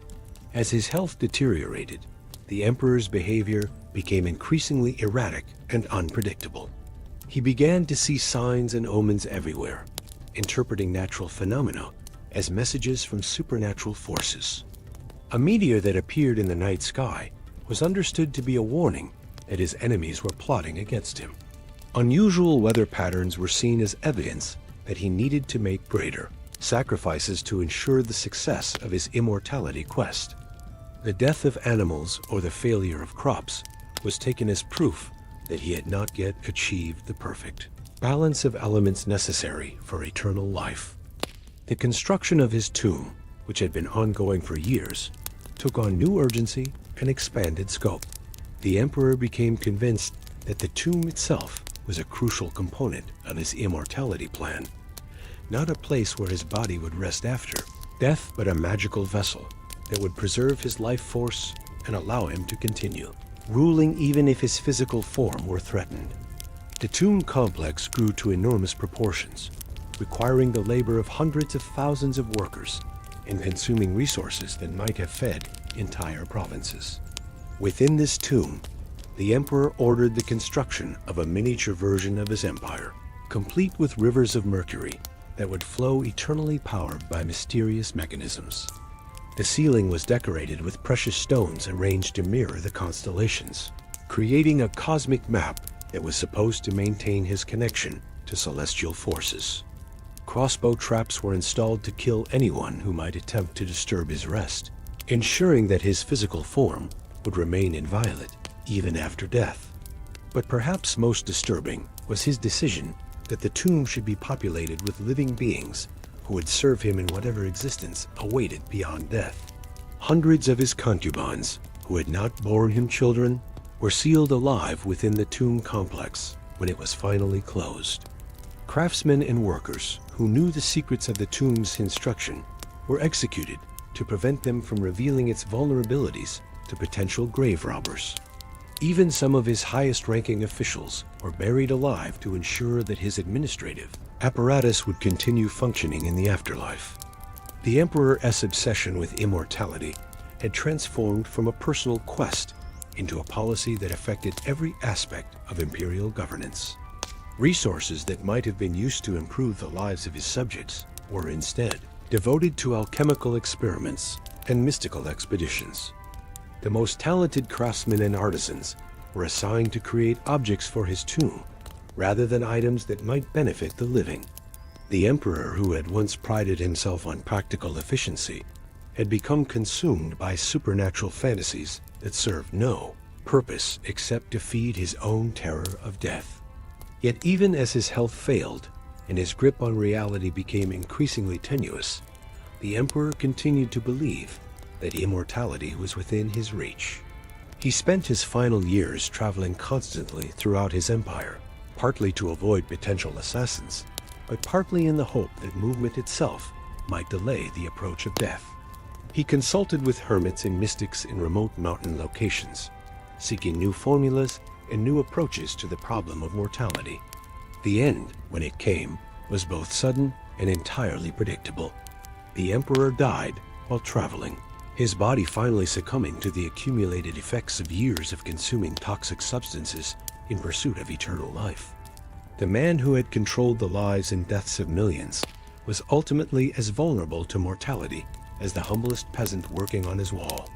As his health deteriorated, the emperor's behavior became increasingly erratic and unpredictable. He began to see signs and omens everywhere, interpreting natural phenomena as messages from supernatural forces. A meteor that appeared in the night sky was understood to be a warning that his enemies were plotting against him. Unusual weather patterns were seen as evidence that he needed to make greater sacrifices to ensure the success of his immortality quest. The death of animals or the failure of crops was taken as proof that he had not yet achieved the perfect balance of elements necessary for eternal life. The construction of his tomb, which had been ongoing for years, took on new urgency and expanded scope. The emperor became convinced that the tomb itself was a crucial component of his immortality plan. Not a place where his body would rest after death, but a magical vessel that would preserve his life force and allow him to continue ruling even if his physical form were threatened. The tomb complex grew to enormous proportions, requiring the labor of hundreds of thousands of workers and consuming resources that might have fed entire provinces. Within this tomb, the emperor ordered the construction of a miniature version of his empire, complete with rivers of mercury that would flow eternally, powered by mysterious mechanisms. The ceiling was decorated with precious stones arranged to mirror the constellations, creating a cosmic map that was supposed to maintain his connection to celestial forces. Crossbow traps were installed to kill anyone who might attempt to disturb his rest, ensuring that his physical form would remain inviolate even after death. But perhaps most disturbing was his decision that the tomb should be populated with living beings who would serve him in whatever existence awaited beyond death. Hundreds of his concubines, who had not borne him children, were sealed alive within the tomb complex when it was finally closed. Craftsmen and workers who knew the secrets of the tomb's construction were executed to prevent them from revealing its vulnerabilities to potential grave robbers. Even some of his highest-ranking officials were buried alive to ensure that his administrative apparatus would continue functioning in the afterlife. The emperor's obsession with immortality had transformed from a personal quest into a policy that affected every aspect of imperial governance. Resources that might have been used to improve the lives of his subjects were instead devoted to alchemical experiments and mystical expeditions. The most talented craftsmen and artisans were assigned to create objects for his tomb, rather than items that might benefit the living. The emperor, who had once prided himself on practical efficiency, had become consumed by supernatural fantasies that served no purpose except to feed his own terror of death. Yet even as his health failed and his grip on reality became increasingly tenuous, the emperor continued to believe that immortality was within his reach. He spent his final years traveling constantly throughout his empire, partly to avoid potential assassins, but partly in the hope that movement itself might delay the approach of death. He consulted with hermits and mystics in remote mountain locations, seeking new formulas and new approaches to the problem of mortality. The end, when it came, was both sudden and entirely predictable. The emperor died while traveling, his body finally succumbing to the accumulated effects of years of consuming toxic substances in pursuit of eternal life. The man who had controlled the lives and deaths of millions was ultimately as vulnerable to mortality as the humblest peasant working on his wall.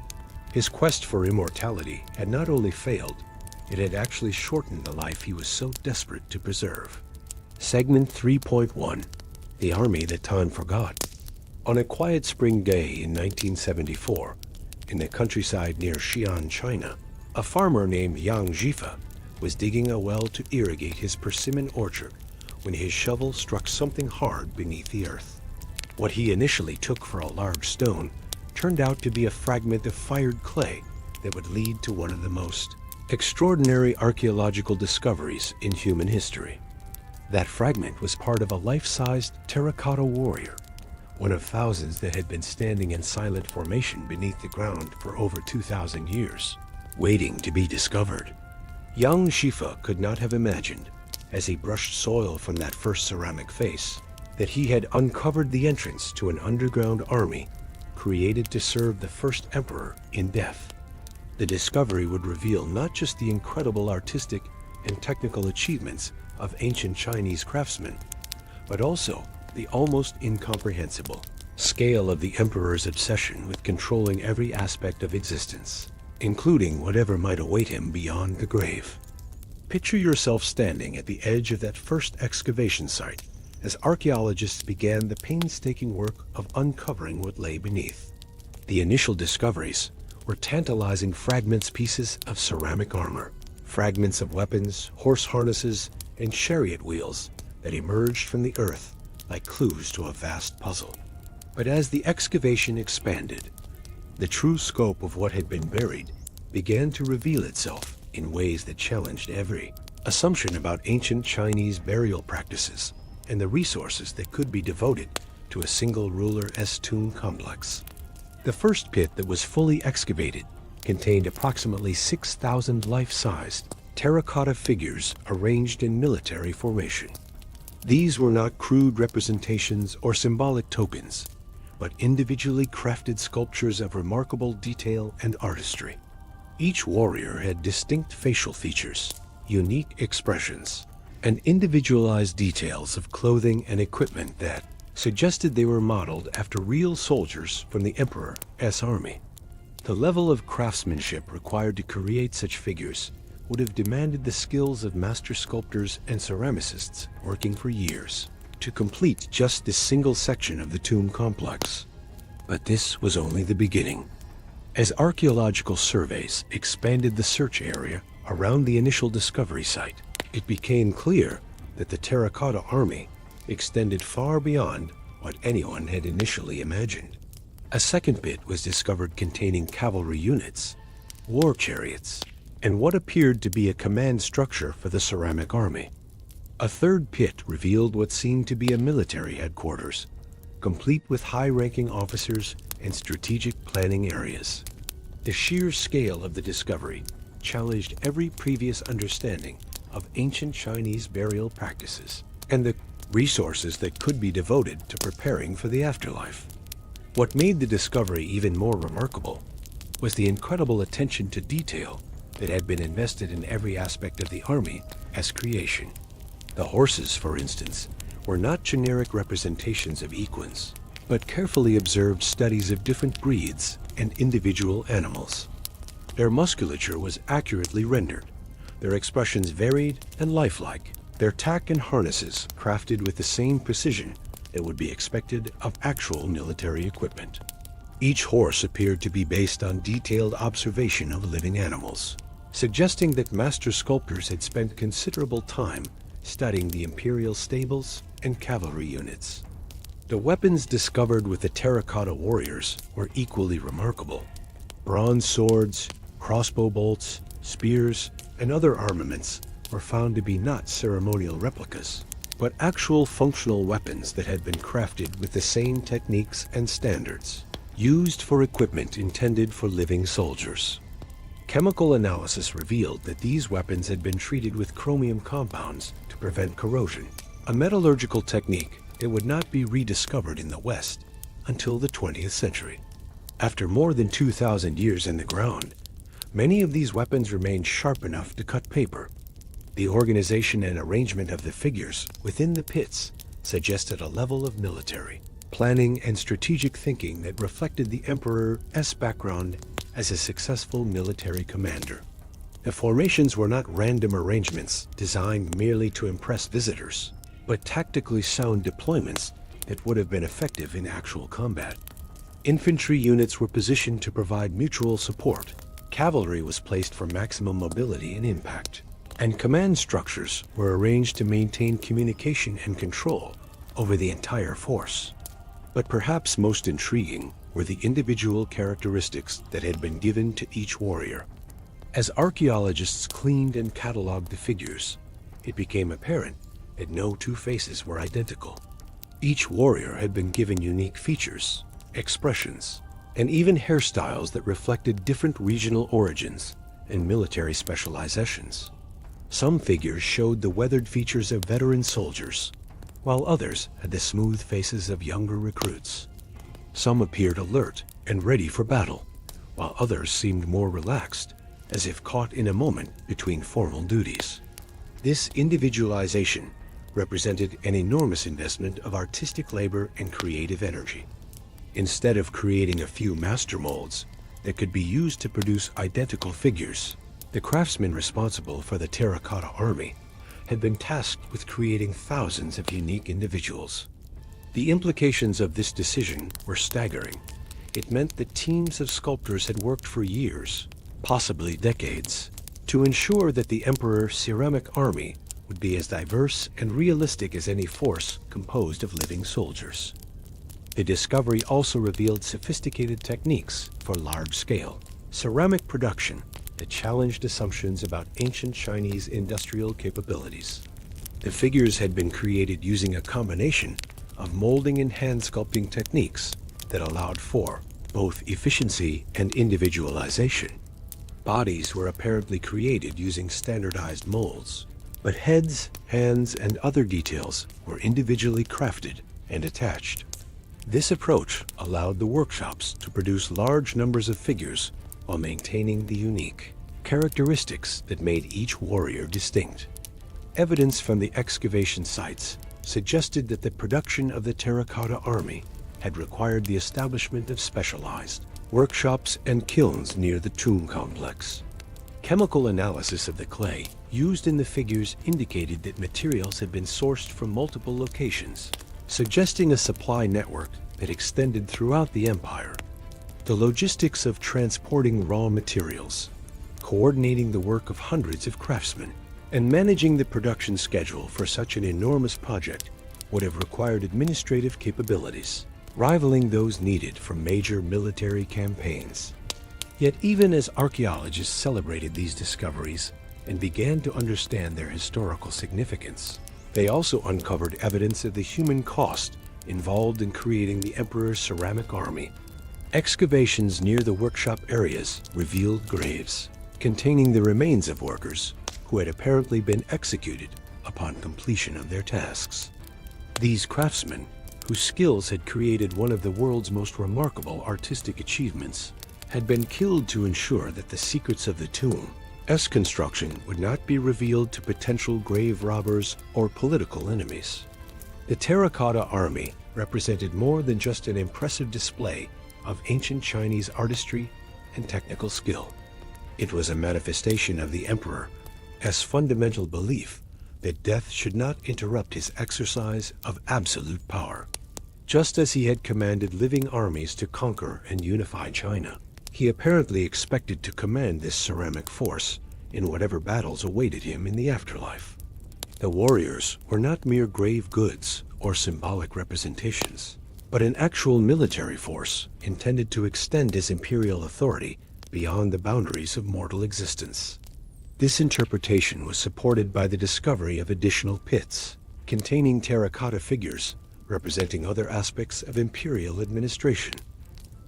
His quest for immortality had not only failed, it had actually shortened the life he was so desperate to preserve. Segment 3.1: The Army That Time Forgot. On a quiet spring day in 1974, in the countryside near Xi'an, China, a farmer named Yang Jifa was digging a well to irrigate his persimmon orchard when his shovel struck something hard beneath the earth. What he initially took for a large stone turned out to be a fragment of fired clay that would lead to one of the most extraordinary archaeological discoveries in human history. That fragment was part of a life-sized terracotta warrior, one of thousands that had been standing in silent formation beneath the ground for over 2,000 years, waiting to be discovered. Yang Shifa could not have imagined, as he brushed soil from that first ceramic face, that he had uncovered the entrance to an underground army created to serve the first emperor in death. The discovery would reveal not just the incredible artistic and technical achievements of ancient Chinese craftsmen, but also the almost incomprehensible scale of the emperor's obsession with controlling every aspect of existence. including whatever might await him beyond the grave. Picture yourself standing at the edge of that first excavation site as archaeologists began the painstaking work of uncovering what lay beneath. The initial discoveries were tantalizing pieces of ceramic armor, fragments of weapons, horse harnesses, and chariot wheels that emerged from the earth like clues to a vast puzzle. But as the excavation expanded, the true scope of what had been buried began to reveal itself in ways that challenged every assumption about ancient Chinese burial practices and the resources that could be devoted to a single ruler's tomb complex. The first pit that was fully excavated contained approximately 6,000 life-sized terracotta figures arranged in military formation. These were not crude representations or symbolic tokens, but individually crafted sculptures of remarkable detail and artistry. Each warrior had distinct facial features, unique expressions, and individualized details of clothing and equipment that suggested they were modeled after real soldiers from the Emperor's army. The level of craftsmanship required to create such figures would have demanded the skills of master sculptors and ceramicists working for years to complete just this single section of the tomb complex. But this was only the beginning. As archaeological surveys expanded the search area around the initial discovery site, it became clear that the terracotta army extended far beyond what anyone had initially imagined. A second pit was discovered containing cavalry units, war chariots, and what appeared to be a command structure for the ceramic army. A third pit revealed what seemed to be a military headquarters, complete with high-ranking officers and strategic planning areas. The sheer scale of the discovery challenged every previous understanding of ancient Chinese burial practices and the resources that could be devoted to preparing for the afterlife. What made the discovery even more remarkable was the incredible attention to detail that had been invested in every aspect of the army as creation. The horses, for instance, were not generic representations of equines, but carefully observed studies of different breeds and individual animals. Their musculature was accurately rendered, their expressions varied and lifelike, their tack and harnesses crafted with the same precision that would be expected of actual military equipment. Each horse appeared to be based on detailed observation of living animals, suggesting that master sculptors had spent considerable time studying the imperial stables and cavalry units. The weapons discovered with the terracotta warriors were equally remarkable. Bronze swords, crossbow bolts, spears, and other armaments were found to be not ceremonial replicas, but actual functional weapons that had been crafted with the same techniques and standards, used for equipment intended for living soldiers. Chemical analysis revealed that these weapons had been treated with chromium compounds to prevent corrosion, a metallurgical technique that would not be rediscovered in the West until the 20th century. After more than 2,000 years in the ground, many of these weapons remained sharp enough to cut paper. The organization and arrangement of the figures within the pits suggested a level of military planning and strategic thinking that reflected the Emperor's background as a successful military commander. The formations were not random arrangements designed merely to impress visitors, but tactically sound deployments that would have been effective in actual combat. Infantry units were positioned to provide mutual support, cavalry was placed for maximum mobility and impact, and command structures were arranged to maintain communication and control over the entire force. But perhaps most intriguing were the individual characteristics that had been given to each warrior. As archaeologists cleaned and cataloged the figures, it became apparent that no two faces were identical. Each warrior had been given unique features, expressions, and even hairstyles that reflected different regional origins and military specializations. Some figures showed the weathered features of veteran soldiers, while others had the smooth faces of younger recruits. Some appeared alert and ready for battle, while others seemed more relaxed, as if caught in a moment between formal duties. This individualization represented an enormous investment of artistic labor and creative energy. Instead of creating a few master molds, that could be used to produce identical figures. The craftsmen responsible for the terracotta army had been tasked with creating thousands of unique individuals. The implications of this decision were staggering. It meant that teams of sculptors had worked for years, possibly decades, to ensure that the Emperor's ceramic army would be as diverse and realistic as any force composed of living soldiers. The discovery also revealed sophisticated techniques for large-scale ceramic production that challenged assumptions about ancient Chinese industrial capabilities. The figures had been created using a combination of molding and hand sculpting techniques that allowed for both efficiency and individualization. Bodies were apparently created using standardized molds, but heads, hands, and other details were individually crafted and attached. This approach allowed the workshops to produce large numbers of figures while maintaining the unique characteristics that made each warrior distinct. Evidence from the excavation sites suggested that the production of the terracotta army had required the establishment of specialized workshops and kilns near the tomb complex. Chemical analysis of the clay used in the figures indicated that materials had been sourced from multiple locations, suggesting a supply network that extended throughout the empire. The logistics of transporting raw materials, coordinating the work of hundreds of craftsmen, and managing the production schedule for such an enormous project would have required administrative capabilities, rivaling those needed for major military campaigns. Yet even as archaeologists celebrated these discoveries and began to understand their historical significance, they also uncovered evidence of the human cost involved in creating the Emperor's ceramic army. Excavations near the workshop areas revealed graves containing the remains of workers who had apparently been executed upon completion of their tasks. These craftsmen, whose skills had created one of the world's most remarkable artistic achievements, had been killed to ensure that the secrets of the tomb's construction would not be revealed to potential grave robbers or political enemies. The terracotta army represented more than just an impressive display of ancient Chinese artistry and technical skill. It was a manifestation of the Emperor's fundamental belief that death should not interrupt his exercise of absolute power. Just as he had commanded living armies to conquer and unify China, he apparently expected to command this ceramic force in whatever battles awaited him in the afterlife. The warriors were not mere grave goods or symbolic representations, but an actual military force intended to extend his imperial authority beyond the boundaries of mortal existence. This interpretation was supported by the discovery of additional pits containing terracotta figures representing other aspects of imperial administration.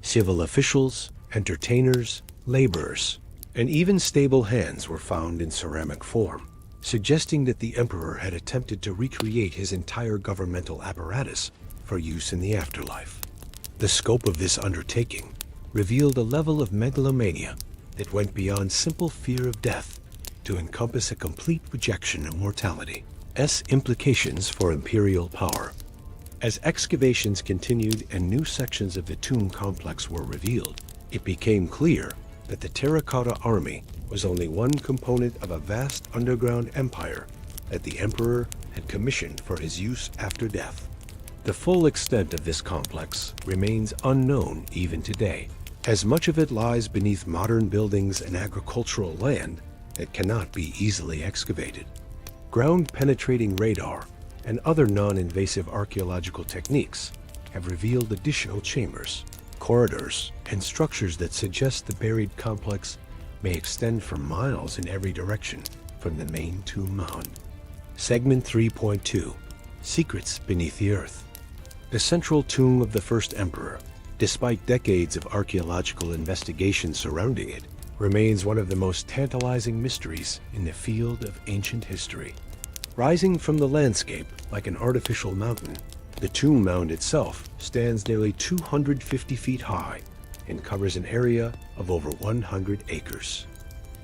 Civil officials, entertainers, laborers, and even stable hands were found in ceramic form, suggesting that the Emperor had attempted to recreate his entire governmental apparatus for use in the afterlife. The scope of this undertaking revealed a level of megalomania that went beyond simple fear of death to encompass a complete rejection of mortality's implications for imperial power. As excavations continued and new sections of the tomb complex were revealed, it became clear that the terracotta army was only one component of a vast underground empire that the Emperor had commissioned for his use after death. The full extent of this complex remains unknown even today, as much of it lies beneath modern buildings and agricultural land that cannot be easily excavated. Ground-penetrating radar and other non-invasive archaeological techniques have revealed additional chambers, corridors, and structures that suggest the buried complex may extend for miles in every direction from the main tomb mound. Segment 3.2: Secrets Beneath the Earth. The central tomb of the first emperor, despite decades of archaeological investigation surrounding it, remains one of the most tantalizing mysteries in the field of ancient history. Rising from the landscape like an artificial mountain, the tomb mound itself stands nearly 250 feet high and covers an area of over 100 acres.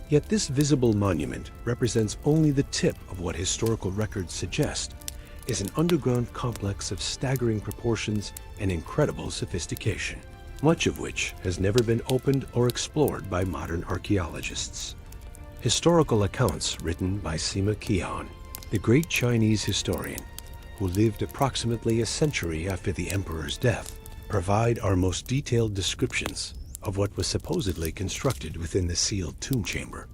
Yet this visible monument represents only the tip of what historical records suggest is an underground complex of staggering proportions and incredible sophistication. much of which has never been opened or explored by modern archaeologists. Historical accounts written by Sima Qian, the great Chinese historian who lived approximately a century after the emperor's death, provide our most detailed descriptions of what was supposedly constructed within the sealed tomb chamber.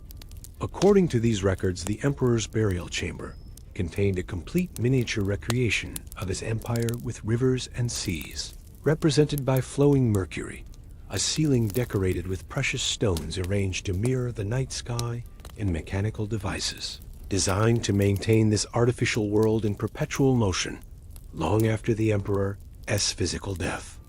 According to these records, the emperor's burial chamber contained a complete miniature recreation of his empire with rivers and seas, represented by flowing mercury, a ceiling decorated with precious stones arranged to mirror the night sky, and mechanical devices, designed to maintain this artificial world in perpetual motion long after the emperor's physical death.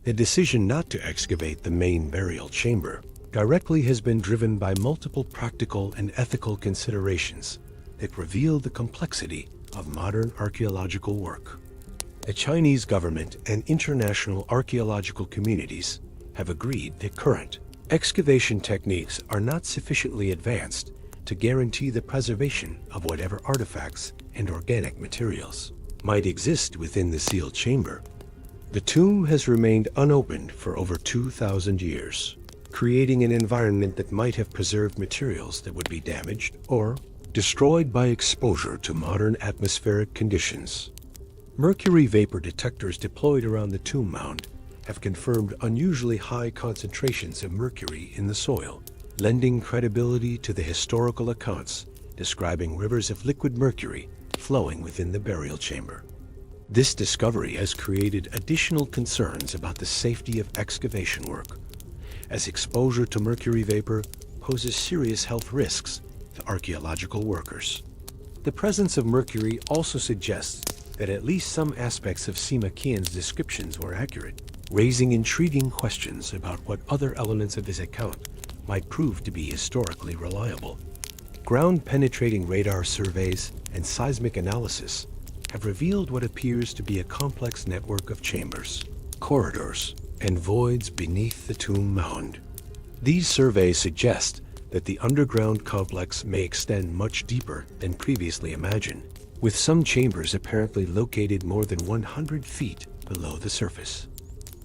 The decision not to excavate the main burial chamber directly has been driven by multiple practical and ethical considerations that reveal the complexity of modern archaeological work. The Chinese government and international archaeological communities have agreed that current excavation techniques are not sufficiently advanced to guarantee the preservation of whatever artifacts and organic materials might exist within the sealed chamber. The tomb has remained unopened for over 2,000 years, creating an environment that might have preserved materials that would be damaged or destroyed by exposure to modern atmospheric conditions. Mercury vapor detectors deployed around the tomb mound have confirmed unusually high concentrations of mercury in the soil, lending credibility to the historical accounts describing rivers of liquid mercury flowing within the burial chamber. This discovery has created additional concerns about the safety of excavation work, as exposure to mercury vapor poses serious health risks to archaeological workers. The presence of mercury also suggests that at least some aspects of Sima Qian's descriptions were accurate, raising intriguing questions about what other elements of his account might prove to be historically reliable. Ground-penetrating radar surveys and seismic analysis have revealed what appears to be a complex network of chambers, corridors, and voids beneath the tomb mound. These surveys suggest that the underground complex may extend much deeper than previously imagined, with some chambers apparently located more than 100 feet below the surface.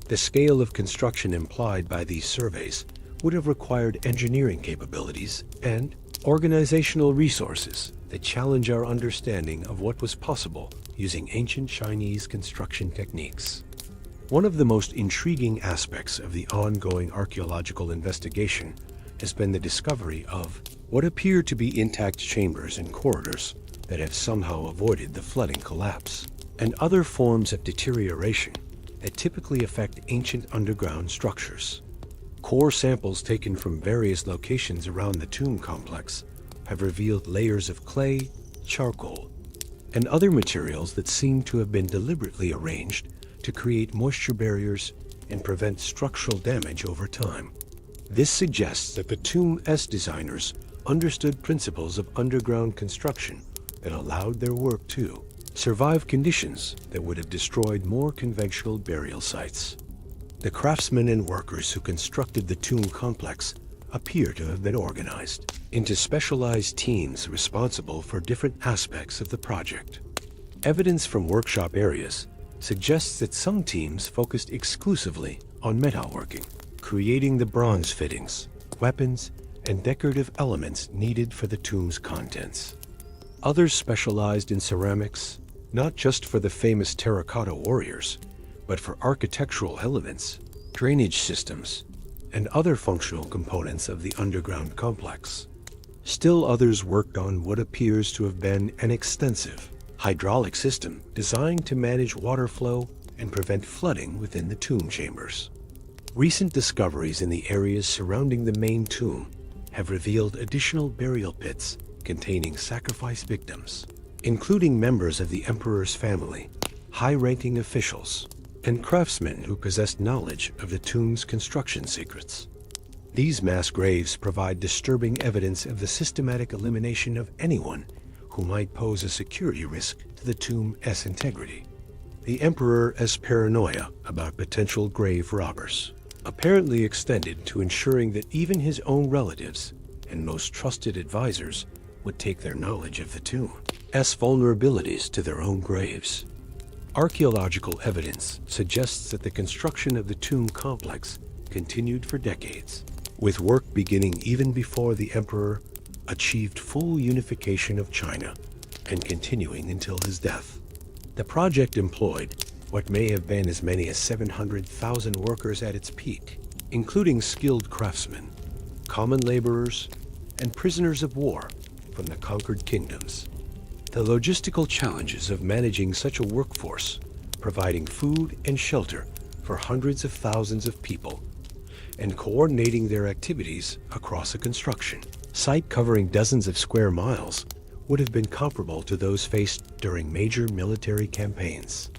The scale of construction implied by these surveys would have required engineering capabilities and organizational resources that challenge our understanding of what was possible using ancient Chinese construction techniques. One of the most intriguing aspects of the ongoing archaeological investigation has been the discovery of what appear to be intact chambers and corridors that have somehow avoided the flooding collapse and other forms of deterioration that typically affect ancient underground structures. Core samples taken from various locations around the tomb complex have revealed layers of clay, charcoal, and other materials that seem to have been deliberately arranged to create moisture barriers and prevent structural damage over time. This suggests that the tomb's designers understood principles of underground construction that allowed their work to survive conditions that would have destroyed more conventional burial sites. The craftsmen and workers who constructed the tomb complex appear to have been organized into specialized teams responsible for different aspects of the project. Evidence from workshop areas suggests that some teams focused exclusively on metalworking, creating the bronze fittings, weapons, and decorative elements needed for the tomb's contents. Others specialized in ceramics, not just for the famous terracotta warriors, but for architectural elements, drainage systems, and other functional components of the underground complex. Still others worked on what appears to have been an extensive hydraulic system designed to manage water flow and prevent flooding within the tomb chambers. Recent discoveries in the areas surrounding the main tomb have revealed additional burial pits containing sacrifice victims, including members of the emperor's family, high-ranking officials, and craftsmen who possessed knowledge of the tomb's construction secrets. These mass graves provide disturbing evidence of the systematic elimination of anyone who might pose a security risk to the tomb's integrity. The emperor's paranoia about potential grave robbers apparently extended to ensuring that even his own relatives and most trusted advisors would take their knowledge of the tomb's vulnerabilities to their own graves. Archaeological evidence suggests that the construction of the tomb complex continued for decades, with work beginning even before the emperor achieved full unification of China and continuing until his death. The project employed what may have been as many as 700,000 workers at its peak, including skilled craftsmen, common laborers, and prisoners of war from the conquered kingdoms. The logistical challenges of managing such a workforce, providing food and shelter for hundreds of thousands of people, and coordinating their activities across a construction site covering dozens of square miles would have been comparable to those faced during major military campaigns.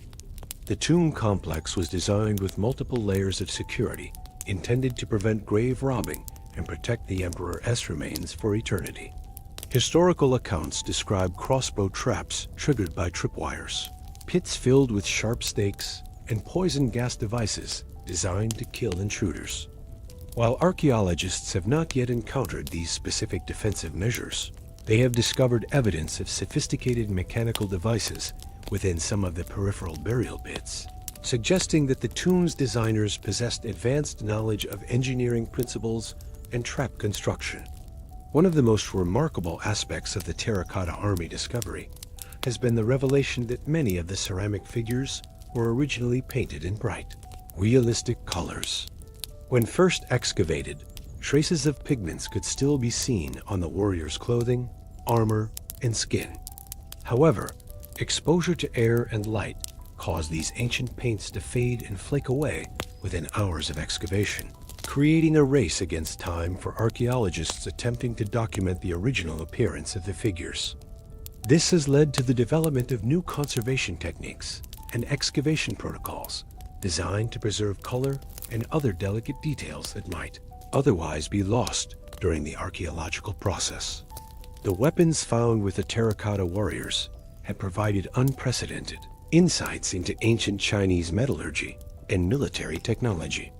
The tomb complex was designed with multiple layers of security intended to prevent grave robbing and protect the emperor's remains for eternity. Historical accounts describe crossbow traps triggered by tripwires, pits filled with sharp stakes, and poison gas devices designed to kill intruders. While archaeologists have not yet encountered these specific defensive measures, they have discovered evidence of sophisticated mechanical devices within some of the peripheral burial pits, suggesting that the tomb's designers possessed advanced knowledge of engineering principles and trap construction. One of the most remarkable aspects of the Terracotta Army discovery has been the revelation that many of the ceramic figures were originally painted in bright, realistic colors. When first excavated, traces of pigments could still be seen on the warriors' clothing, armor, and skin. However, exposure to air and light caused these ancient paints to fade and flake away within hours of excavation, creating a race against time for archaeologists attempting to document the original appearance of the figures. This has led to the development of new conservation techniques and excavation protocols designed to preserve color and other delicate details that might otherwise be lost during the archaeological process. The weapons found with the terracotta warriors had provided unprecedented insights into ancient Chinese metallurgy and military technology.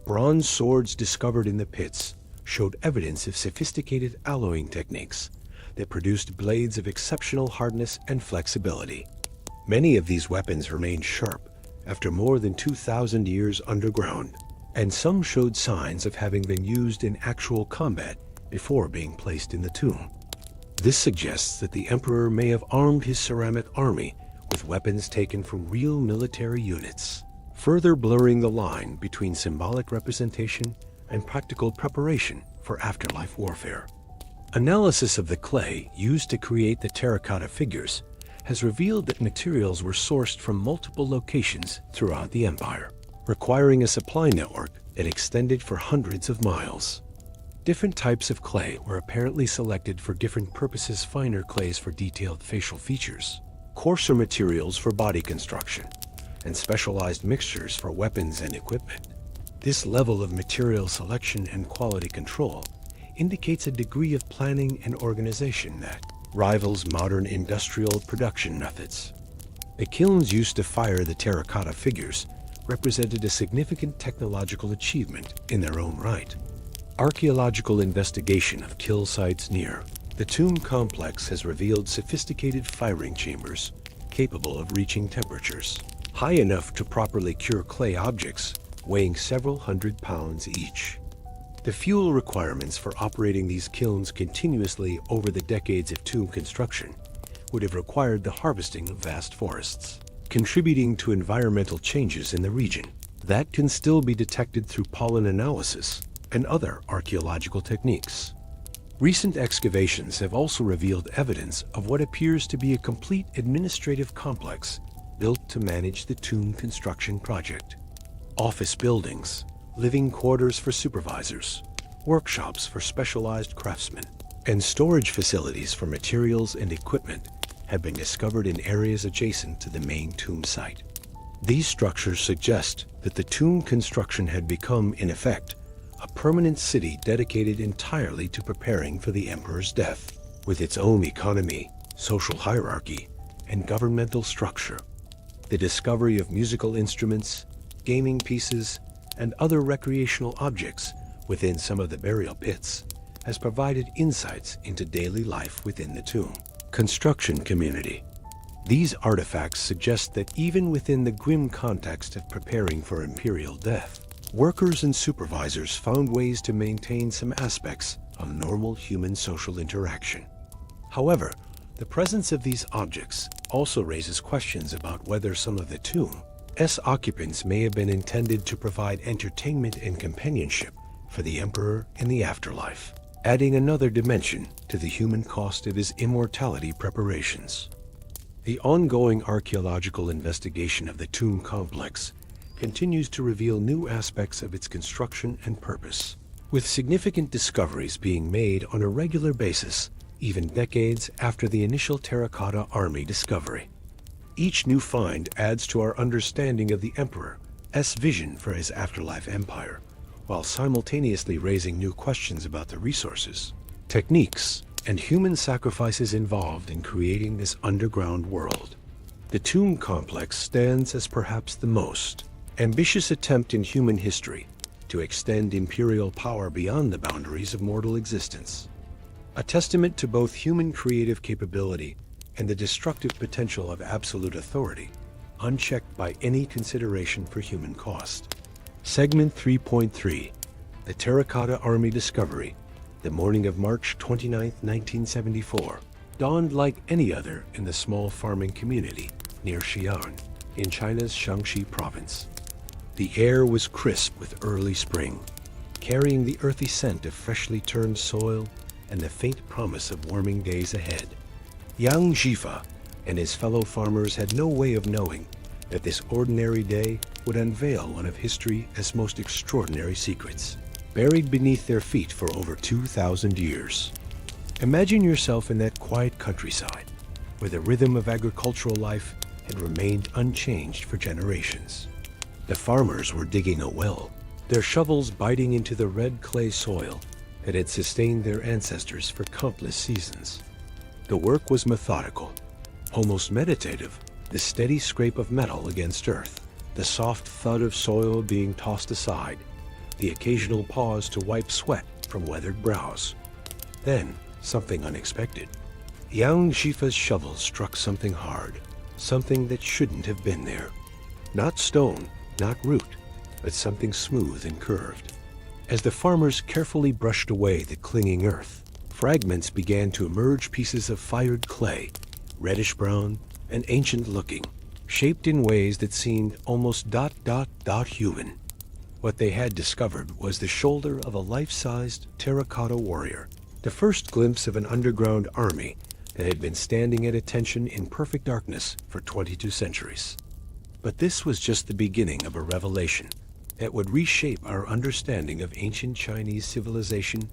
Bronze swords discovered in the pits showed evidence of sophisticated alloying techniques that produced blades of exceptional hardness and flexibility. Many of these weapons remained sharp after more than 2,000 years underground, and some showed signs of having been used in actual combat before being placed in the tomb. This suggests that the emperor may have armed his ceramic army with weapons taken from real military units, further blurring the line between symbolic representation and practical preparation for afterlife warfare. Analysis of the clay used to create the terracotta figures has revealed that materials were sourced from multiple locations throughout the empire, requiring a supply network that extended for hundreds of miles. Different types of clay were apparently selected for different purposes: finer clays for detailed facial features, coarser materials for body construction, and specialized mixtures for weapons and equipment. This level of material selection and quality control indicates a degree of planning and organization that rivals modern industrial production methods. The kilns used to fire the terracotta figures represented a significant technological achievement in their own right. Archaeological investigation of kill sites near the tomb complex has revealed sophisticated firing chambers capable of reaching temperatures high enough to properly cure clay objects weighing several hundred pounds each. The fuel requirements for operating these kilns continuously over the decades of tomb construction would have required the harvesting of vast forests, contributing to environmental changes in the region that can still be detected through pollen analysis and other archaeological techniques. Recent excavations have also revealed evidence of what appears to be a complete administrative complex built to manage the tomb construction project. Office buildings, living quarters for supervisors, workshops for specialized craftsmen, and storage facilities for materials and equipment have been discovered in areas adjacent to the main tomb site. These structures suggest that the tomb construction had become, in effect, a permanent city dedicated entirely to preparing for the emperor's death, with its own economy, social hierarchy, and governmental structure. The discovery of musical instruments, gaming pieces, and other recreational objects within some of the burial pits has provided insights into daily life within the tomb construction community. These artifacts suggest that even within the grim context of preparing for imperial death, workers and supervisors found ways to maintain some aspects of normal human social interaction. However, the presence of these objects also raises questions about whether some of the tomb's occupants may have been intended to provide entertainment and companionship for the emperor in the afterlife, adding another dimension to the human cost of his immortality preparations. The ongoing archaeological investigation of the tomb complex continues to reveal new aspects of its construction and purpose, with significant discoveries being made on a regular basis, even decades after the initial terracotta army discovery. Each new find adds to our understanding of the emperor's vision for his afterlife empire, while simultaneously raising new questions about the resources, techniques, and human sacrifices involved in creating this underground world. The tomb complex stands as perhaps the most ambitious attempt in human history to extend imperial power beyond the boundaries of mortal existence, a testament to both human creative capability and the destructive potential of absolute authority, unchecked by any consideration for human cost. Segment 3.3, The Terracotta Army Discovery, the morning of March 29, 1974, dawned like any other in the small farming community near Xi'an, in China's Shaanxi province. The air was crisp with early spring, carrying the earthy scent of freshly turned soil and the faint promise of warming days ahead. Yang Zhifa and his fellow farmers had no way of knowing that this ordinary day would unveil one of history's most extraordinary secrets, buried beneath their feet for over 2,000 years. Imagine yourself in that quiet countryside, where the rhythm of agricultural life had remained unchanged for generations. The farmers were digging a well, their shovels biting into the red clay soil that had sustained their ancestors for countless seasons. The work was methodical, almost meditative, the steady scrape of metal against earth, the soft thud of soil being tossed aside, the occasional pause to wipe sweat from weathered brows. Then, something unexpected. Yang Zhifa's shovel struck something hard, something that shouldn't have been there. Not stone, not root, but something smooth and curved. As the farmers carefully brushed away the clinging earth, fragments began to emerge, pieces of fired clay, reddish-brown and ancient-looking, shaped in ways that seemed almost human. What they had discovered was the shoulder of a life-sized terracotta warrior, the first glimpse of an underground army that had been standing at attention in perfect darkness for 22 centuries. But this was just the beginning of a revelation that would reshape our understanding of ancient Chinese civilization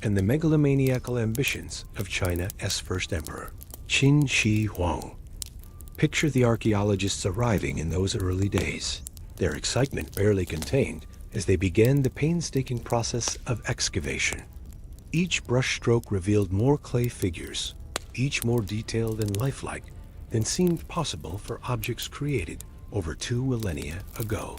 and the megalomaniacal ambitions of China's first emperor, Qin Shi Huang. Picture the archaeologists arriving in those early days, their excitement barely contained as they began the painstaking process of excavation. Each brushstroke revealed more clay figures, each more detailed and lifelike than seemed possible for objects created over 2 millennia ago.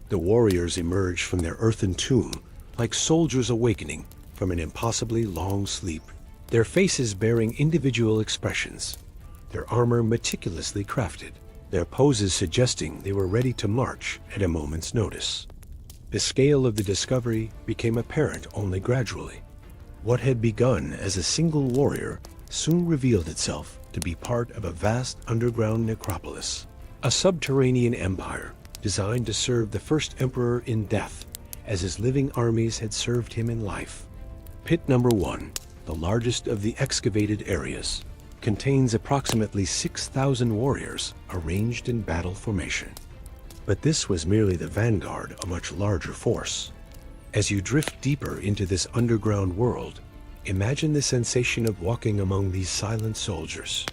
The warriors emerged from their earthen tomb like soldiers awakening from an impossibly long sleep, their faces bearing individual expressions, their armor meticulously crafted, their poses suggesting they were ready to march at a moment's notice. The scale of the discovery became apparent only gradually. What had begun as a single warrior soon revealed itself to be part of a vast underground necropolis, a subterranean empire designed to serve the first emperor in death as his living armies had served him in life. Pit number 1, the largest of the excavated areas, contains approximately 6,000 warriors arranged in battle formation. But this was merely the vanguard of a much larger force. As you drift deeper into this underground world, imagine the sensation of walking among these silent soldiers.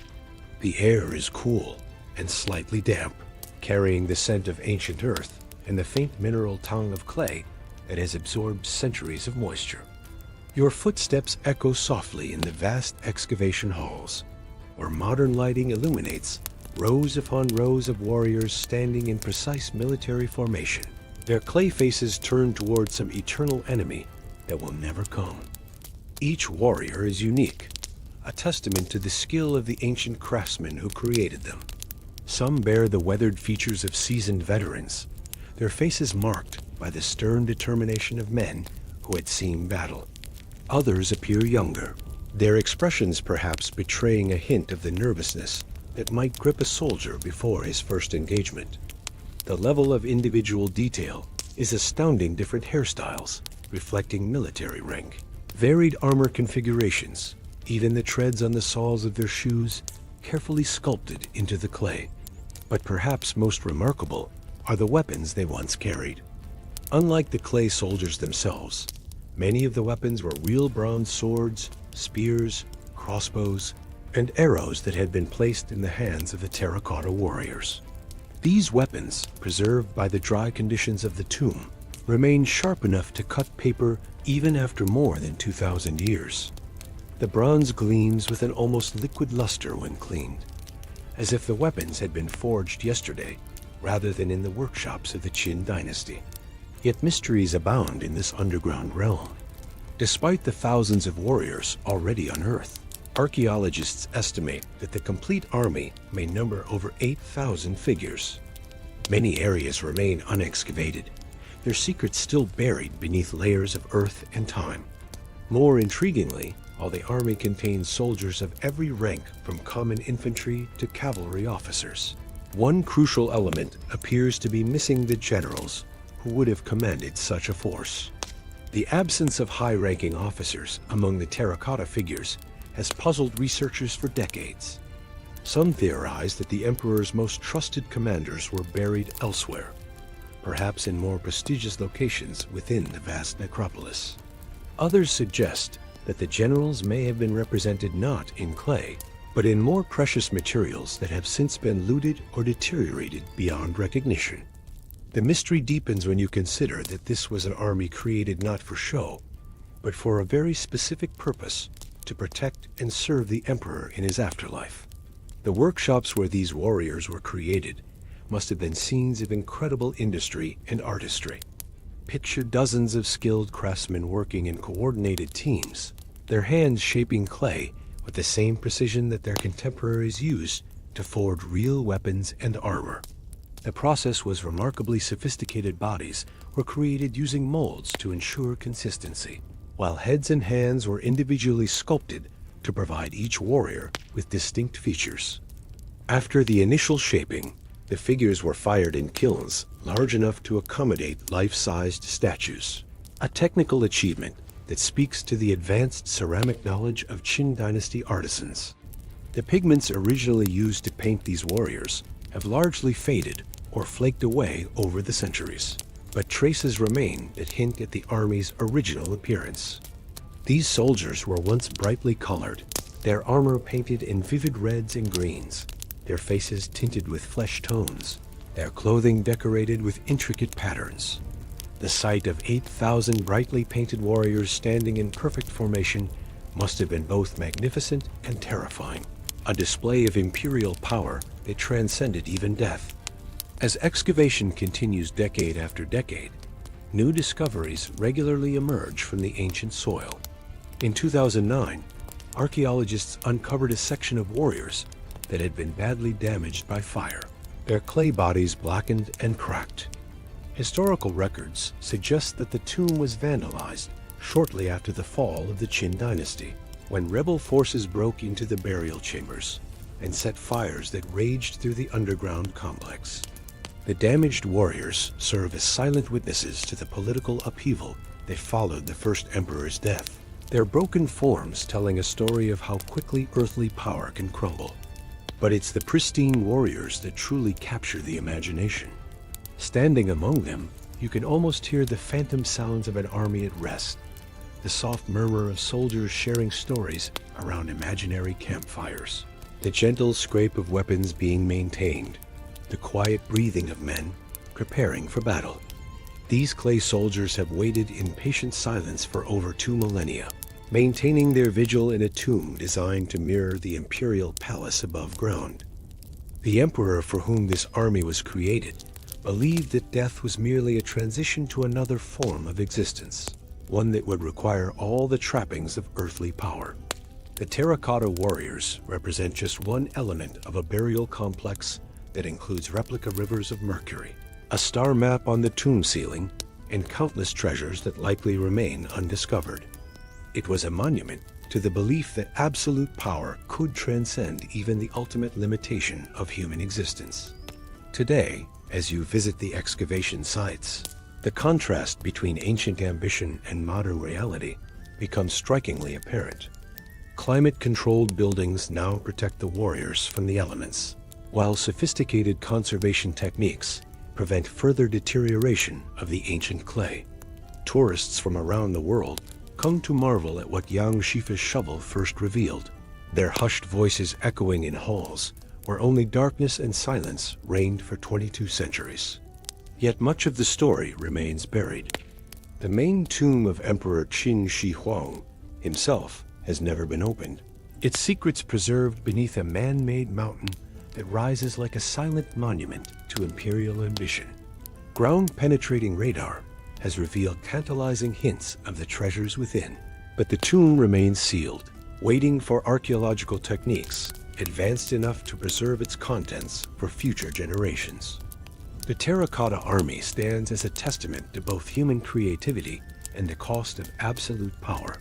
The air is cool and slightly damp, carrying the scent of ancient earth and the faint mineral tongue of clay that has absorbed centuries of moisture. Your footsteps echo softly in the vast excavation halls, where modern lighting illuminates rows upon rows of warriors standing in precise military formation, their clay faces turned toward some eternal enemy that will never come. Each warrior is unique, a testament to the skill of the ancient craftsmen who created them. Some bear the weathered features of seasoned veterans, their faces marked by the stern determination of men who had seen battle. Others appear younger, their expressions perhaps betraying a hint of the nervousness that might grip a soldier before his first engagement. The level of individual detail is astounding. Different hairstyles reflecting military rank, varied armor configurations, even the treads on the soles of their shoes carefully sculpted into the clay. But perhaps most remarkable are the weapons they once carried. Unlike the clay soldiers themselves, many of the weapons were real bronze swords, spears, crossbows, and arrows that had been placed in the hands of the terracotta warriors. These weapons, preserved by the dry conditions of the tomb, remained sharp enough to cut paper even after more than 2,000 years. The bronze gleams with an almost liquid luster when cleaned, as if the weapons had been forged yesterday rather than in the workshops of the Qin dynasty. Yet mysteries abound in this underground realm. Despite the thousands of warriors already unearthed, archaeologists estimate that the complete army may number over 8,000 figures. Many areas remain unexcavated, their secrets still buried beneath layers of earth and time. More intriguingly, while the army contains soldiers of every rank from common infantry to cavalry officers, one crucial element appears to be missing: the generals who would have commanded such a force. The absence of high-ranking officers among the terracotta figures has puzzled researchers for decades. Some theorize that the emperor's most trusted commanders were buried elsewhere, perhaps in more prestigious locations within the vast necropolis. Others suggest that the generals may have been represented not in clay, but in more precious materials that have since been looted or deteriorated beyond recognition. The mystery deepens when you consider that this was an army created not for show, but for a very specific purpose: to protect and serve the emperor in his afterlife. The workshops where these warriors were created must have been scenes of incredible industry and artistry. Picture dozens of skilled craftsmen working in coordinated teams, their hands shaping clay with the same precision that their contemporaries used to forge real weapons and armor. The process was remarkably sophisticated. Bodies were created using molds to ensure consistency, while heads and hands were individually sculpted to provide each warrior with distinct features. After the initial shaping, the figures were fired in kilns large enough to accommodate life-sized statues, a technical achievement that speaks to the advanced ceramic knowledge of Qin dynasty artisans. The pigments originally used to paint these warriors have largely faded or flaked away over the centuries, but traces remain that hint at the army's original appearance. These soldiers were once brightly colored, their armor painted in vivid reds and greens, their faces tinted with flesh tones, their clothing decorated with intricate patterns. The sight of 8,000 brightly painted warriors standing in perfect formation must have been both magnificent and terrifying, a display of imperial power that transcended even death. As excavation continues decade after decade, new discoveries regularly emerge from the ancient soil. In 2009, archaeologists uncovered a section of warriors that had been badly damaged by fire, their clay bodies blackened and cracked. Historical records suggest that the tomb was vandalized shortly after the fall of the Qin dynasty, when rebel forces broke into the burial chambers and set fires that raged through the underground complex. The damaged warriors serve as silent witnesses to the political upheaval that followed the first emperor's death, their broken forms telling a story of how quickly earthly power can crumble. But it's the pristine warriors that truly capture the imagination. Standing among them, you can almost hear the phantom sounds of an army at rest, the soft murmur of soldiers sharing stories around imaginary campfires, the gentle scrape of weapons being maintained, the quiet breathing of men preparing for battle. These clay soldiers have waited in patient silence for over 2 millennia, maintaining their vigil in a tomb designed to mirror the imperial palace above ground. The emperor for whom this army was created believed that death was merely a transition to another form of existence, one that would require all the trappings of earthly power. The terracotta warriors represent just one element of a burial complex that includes replica rivers of mercury, a star map on the tomb ceiling, and countless treasures that likely remain undiscovered. It was a monument to the belief that absolute power could transcend even the ultimate limitation of human existence. Today, as you visit the excavation sites, the contrast between ancient ambition and modern reality becomes strikingly apparent. Climate-controlled buildings now protect the warriors from the elements, while sophisticated conservation techniques prevent further deterioration of the ancient clay. Tourists from around the world come to marvel at what Yang Shifa's shovel first revealed, their hushed voices echoing in halls where only darkness and silence reigned for 22 centuries. Yet much of the story remains buried. The main tomb of Emperor Qin Shi Huang himself has never been opened, its secrets preserved beneath a man-made mountain that rises like a silent monument to imperial ambition. Ground-penetrating radar has revealed tantalizing hints of the treasures within, but the tomb remains sealed, waiting for archaeological techniques advanced enough to preserve its contents for future generations. The Terracotta Army stands as a testament to both human creativity and the cost of absolute power.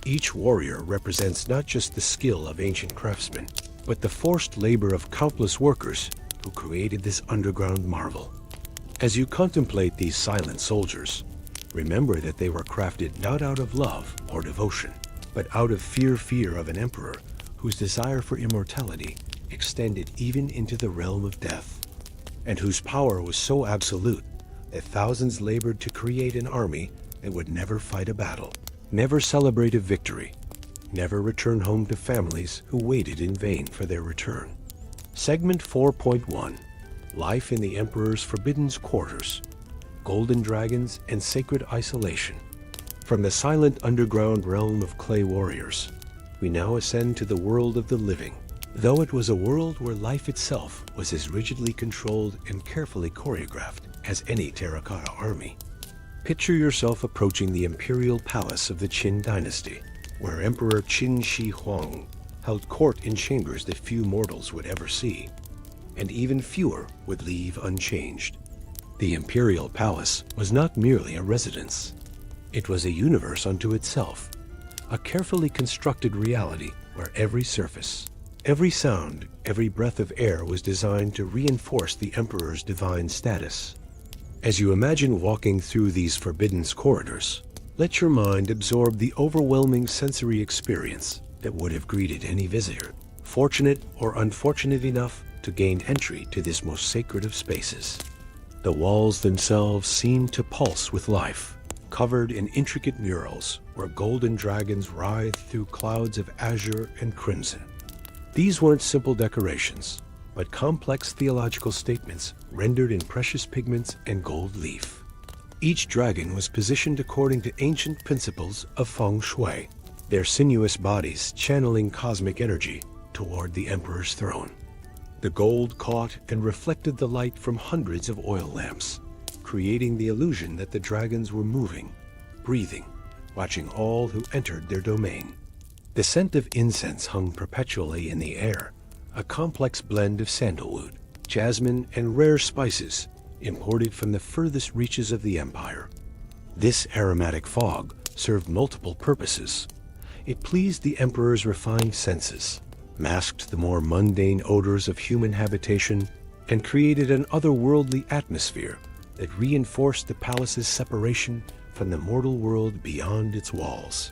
Each warrior represents not just the skill of ancient craftsmen, but the forced labor of countless workers who created this underground marvel. As you contemplate these silent soldiers, remember that they were crafted not out of love or devotion, but out of fear of an emperor whose desire for immortality extended even into the realm of death, and whose power was so absolute that thousands labored to create an army that would never fight a battle, never celebrate a victory, never return home to families who waited in vain for their return. Segment 4.1: Life in the Emperor's Forbidden Quarters, Golden Dragons and Sacred Isolation. From the silent underground realm of clay warriors, we now ascend to the world of the living, though it was a world where life itself was as rigidly controlled and carefully choreographed as any terracotta army. Picture yourself approaching the imperial palace of the Qin dynasty, where Emperor Qin Shi Huang held court in chambers that few mortals would ever see, and even fewer would leave unchanged. The imperial palace was not merely a residence. It was a universe unto itself, a carefully constructed reality where every surface, every sound, every breath of air was designed to reinforce the emperor's divine status. As you imagine walking through these forbidden corridors, let your mind absorb the overwhelming sensory experience that would have greeted any visitor, fortunate or unfortunate enough to gain entry to this most sacred of spaces. The walls themselves seemed to pulse with life, covered in intricate murals where golden dragons writhed through clouds of azure and crimson. These weren't simple decorations, but complex theological statements rendered in precious pigments and gold leaf. Each dragon was positioned according to ancient principles of feng shui, their sinuous bodies channeling cosmic energy toward the emperor's throne. The gold caught and reflected the light from hundreds of oil lamps, creating the illusion that the dragons were moving, breathing, watching all who entered their domain. The scent of incense hung perpetually in the air, a complex blend of sandalwood, jasmine, and rare spices imported from the furthest reaches of the empire. This aromatic fog served multiple purposes. It pleased the emperor's refined senses, masked the more mundane odors of human habitation, and created an otherworldly atmosphere that reinforced the palace's separation from the mortal world beyond its walls.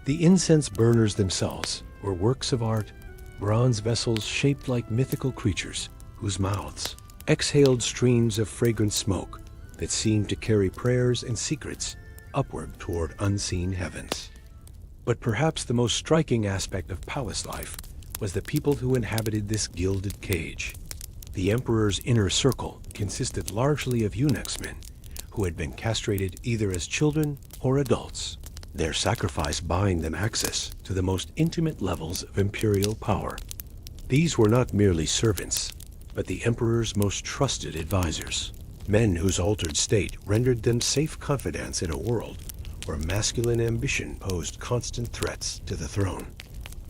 The incense burners themselves were works of art, bronze vessels shaped like mythical creatures whose mouths exhaled streams of fragrant smoke that seemed to carry prayers and secrets upward toward unseen heavens. But perhaps the most striking aspect of palace life was the people who inhabited this gilded cage. The emperor's inner circle consisted largely of eunuchs men who had been castrated either as children or adults, their sacrifice buying them access to the most intimate levels of imperial power. These were not merely servants, but the emperor's most trusted advisors, men whose altered state rendered them safe confidants in a world where masculine ambition posed constant threats to the throne.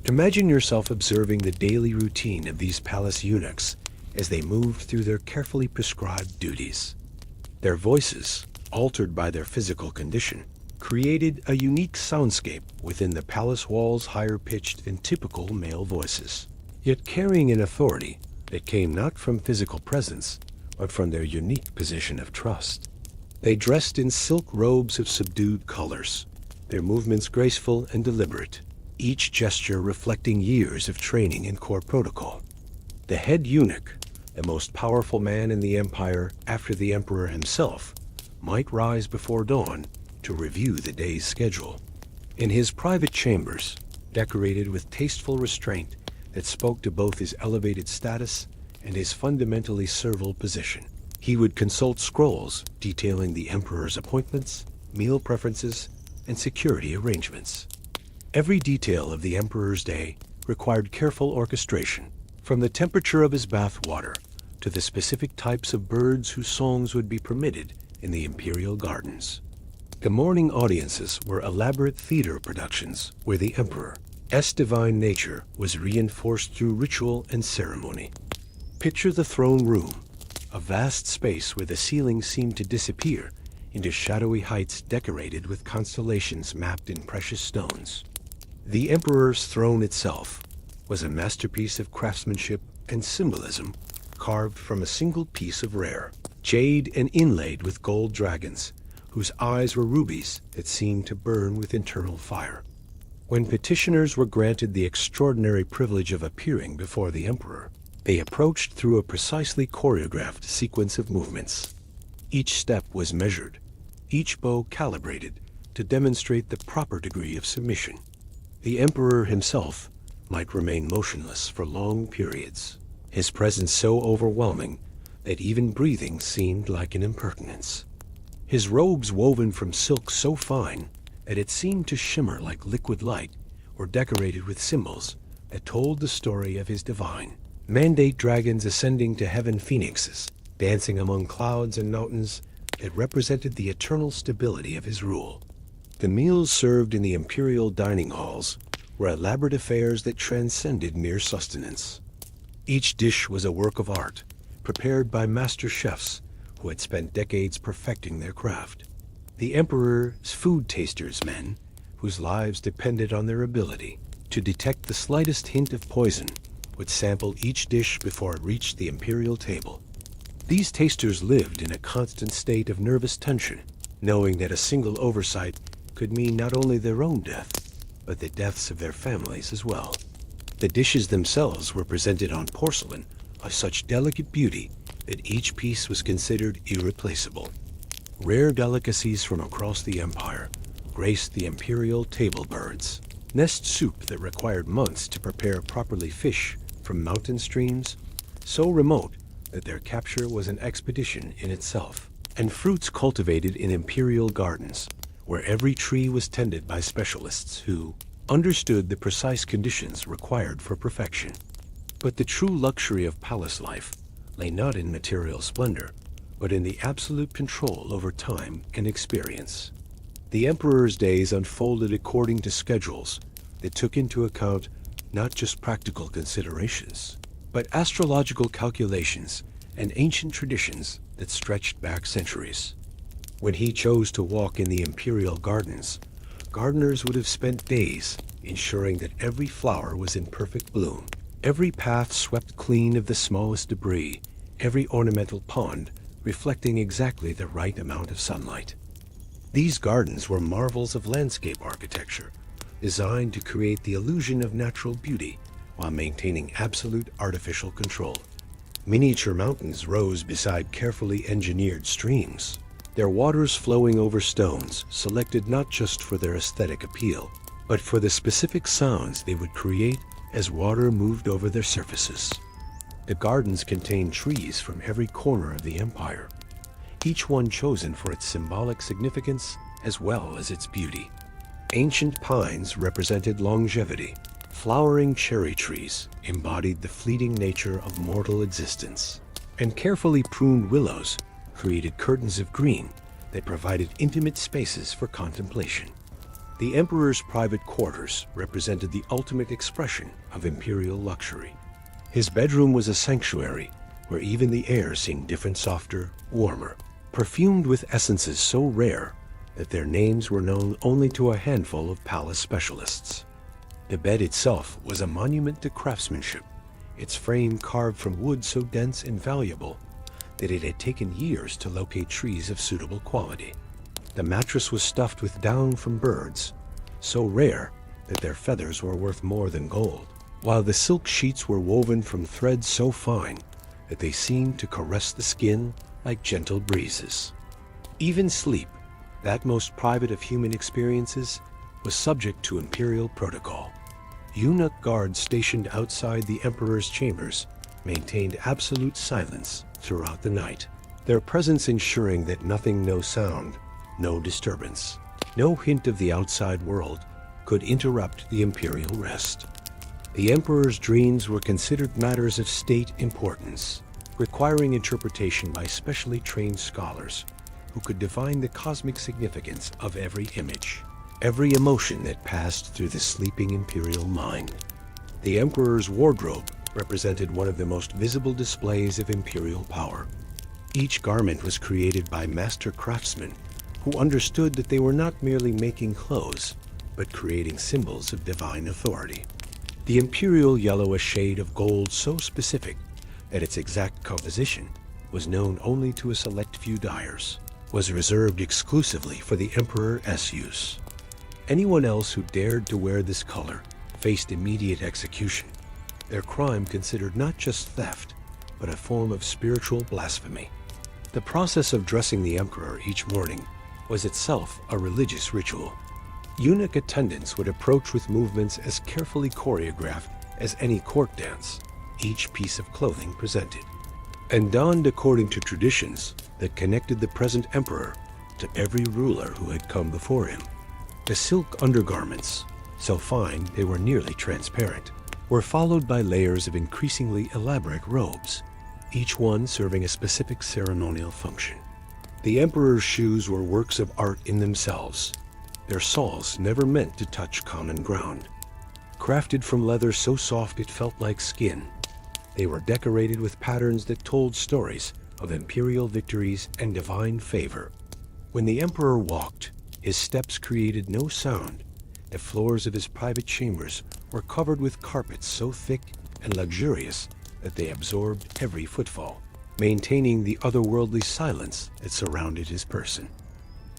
Imagine yourself observing the daily routine of these palace eunuchs as they moved through their carefully prescribed duties. Their voices, altered by their physical condition, created a unique soundscape within the palace walls higher pitched than typical male voices, yet carrying an authority that came not from physical presence, but from their unique position of trust. They dressed in silk robes of subdued colors, their movements graceful and deliberate, each gesture reflecting years of training in core protocol. The head eunuch, the most powerful man in the empire after the emperor himself, might rise before dawn to review the day's schedule. In his private chambers, decorated with tasteful restraint that spoke to both his elevated status and his fundamentally servile position, he would consult scrolls detailing the emperor's appointments, meal preferences, and security arrangements. Every detail of the emperor's day required careful orchestration, from the temperature of his bath water to the specific types of birds whose songs would be permitted in the imperial gardens. The morning audiences were elaborate theater productions where the emperor's divine nature was reinforced through ritual and ceremony. Picture the throne room, a vast space where the ceiling seemed to disappear into shadowy heights decorated with constellations mapped in precious stones. The emperor's throne itself was a masterpiece of craftsmanship and symbolism, carved from a single piece of rare jade and inlaid with gold dragons, whose eyes were rubies that seemed to burn with internal fire. When petitioners were granted the extraordinary privilege of appearing before the emperor, they approached through a precisely choreographed sequence of movements. Each step was measured, each bow calibrated to demonstrate the proper degree of submission. The emperor himself might remain motionless for long periods, his presence so overwhelming that even breathing seemed like an impertinence. His robes woven from silk so fine that it seemed to shimmer like liquid light, were decorated with symbols that told the story of his divine mandate, dragons ascending to heaven, phoenixes dancing among clouds and mountains that represented the eternal stability of his rule. The meals served in the imperial dining halls were elaborate affairs that transcended mere sustenance. Each dish was a work of art, prepared by master chefs who had spent decades perfecting their craft. The emperor's food tasters, men whose lives depended on their ability to detect the slightest hint of poison, would sample each dish before it reached the imperial table. These tasters lived in a constant state of nervous tension, knowing that a single oversight could mean not only their own death, but the deaths of their families as well. The dishes themselves were presented on porcelain of such delicate beauty that each piece was considered irreplaceable. Rare delicacies from across the empire graced the imperial table birds. Nest soup that required months to prepare properly, fish from mountain streams so remote that their capture was an expedition in itself, and fruits cultivated in imperial gardens where every tree was tended by specialists who understood the precise conditions required for perfection. But the true luxury of palace life lay not in material splendor, but in the absolute control over time and experience. The emperor's days unfolded according to schedules that took into account not just practical considerations, but astrological calculations and ancient traditions that stretched back centuries. When he chose to walk in the imperial gardens, gardeners would have spent days ensuring that every flower was in perfect bloom, every path swept clean of the smallest debris, every ornamental pond reflecting exactly the right amount of sunlight. These gardens were marvels of landscape architecture, designed to create the illusion of natural beauty while maintaining absolute artificial control. Miniature mountains rose beside carefully engineered streams, their waters flowing over stones selected not just for their aesthetic appeal, but for the specific sounds they would create as water moved over their surfaces. The gardens contained trees from every corner of the empire, each one chosen for its symbolic significance as well as its beauty. Ancient pines represented longevity. Flowering cherry trees embodied the fleeting nature of mortal existence, and carefully pruned willows created curtains of green that provided intimate spaces for contemplation. The emperor's private quarters represented the ultimate expression of imperial luxury. His bedroom was a sanctuary where even the air seemed different, softer, warmer, perfumed with essences so rare that their names were known only to a handful of palace specialists. The bed itself was a monument to craftsmanship, its frame carved from wood so dense and valuable that it had taken years to locate trees of suitable quality. The mattress was stuffed with down from birds, so rare that their feathers were worth more than gold, while the silk sheets were woven from threads so fine that they seemed to caress the skin like gentle breezes. Even sleep, that most private of human experiences, was subject to imperial protocol. Eunuch guards stationed outside the emperor's chambers maintained absolute silence throughout the night, their presence ensuring that no sound, no disturbance, no hint of the outside world could interrupt the imperial rest. The emperor's dreams were considered matters of state importance, requiring interpretation by specially trained scholars who could divine the cosmic significance of every image, every emotion that passed through the sleeping imperial mind. The emperor's wardrobe represented one of the most visible displays of imperial power. Each garment was created by master craftsmen who understood that they were not merely making clothes, but creating symbols of divine authority. The imperial yellow, a shade of gold so specific that its exact composition was known only to a select few dyers, was reserved exclusively for the emperor's use. Anyone else who dared to wear this color faced immediate execution, their crime considered not just theft, but a form of spiritual blasphemy. The process of dressing the emperor each morning was itself a religious ritual. Eunuch attendants would approach with movements as carefully choreographed as any court dance, each piece of clothing presented, and donned according to traditions that connected the present emperor to every ruler who had come before him. The silk undergarments, so fine they were nearly transparent, were followed by layers of increasingly elaborate robes, each one serving a specific ceremonial function. The emperor's shoes were works of art in themselves, their soles never meant to touch common ground. Crafted from leather so soft it felt like skin, they were decorated with patterns that told stories of imperial victories and divine favor. When the emperor walked, his steps created no sound. The floors of his private chambers were covered with carpets so thick and luxurious that they absorbed every footfall, maintaining the otherworldly silence that surrounded his person.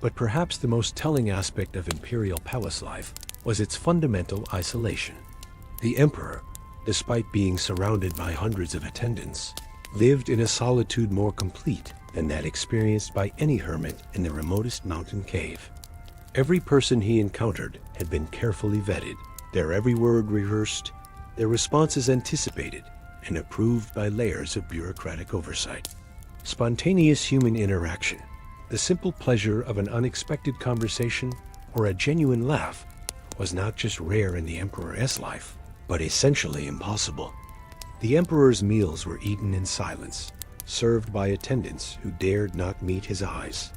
But perhaps the most telling aspect of imperial palace life was its fundamental isolation. The emperor, despite being surrounded by hundreds of attendants, lived in a solitude more complete than that experienced by any hermit in the remotest mountain cave. Every person he encountered had been carefully vetted, their every word rehearsed, their responses anticipated, and approved by layers of bureaucratic oversight. Spontaneous human interaction, the simple pleasure of an unexpected conversation or a genuine laugh, was not just rare in the emperor's life, but essentially impossible. The emperor's meals were eaten in silence, served by attendants who dared not meet his eyes.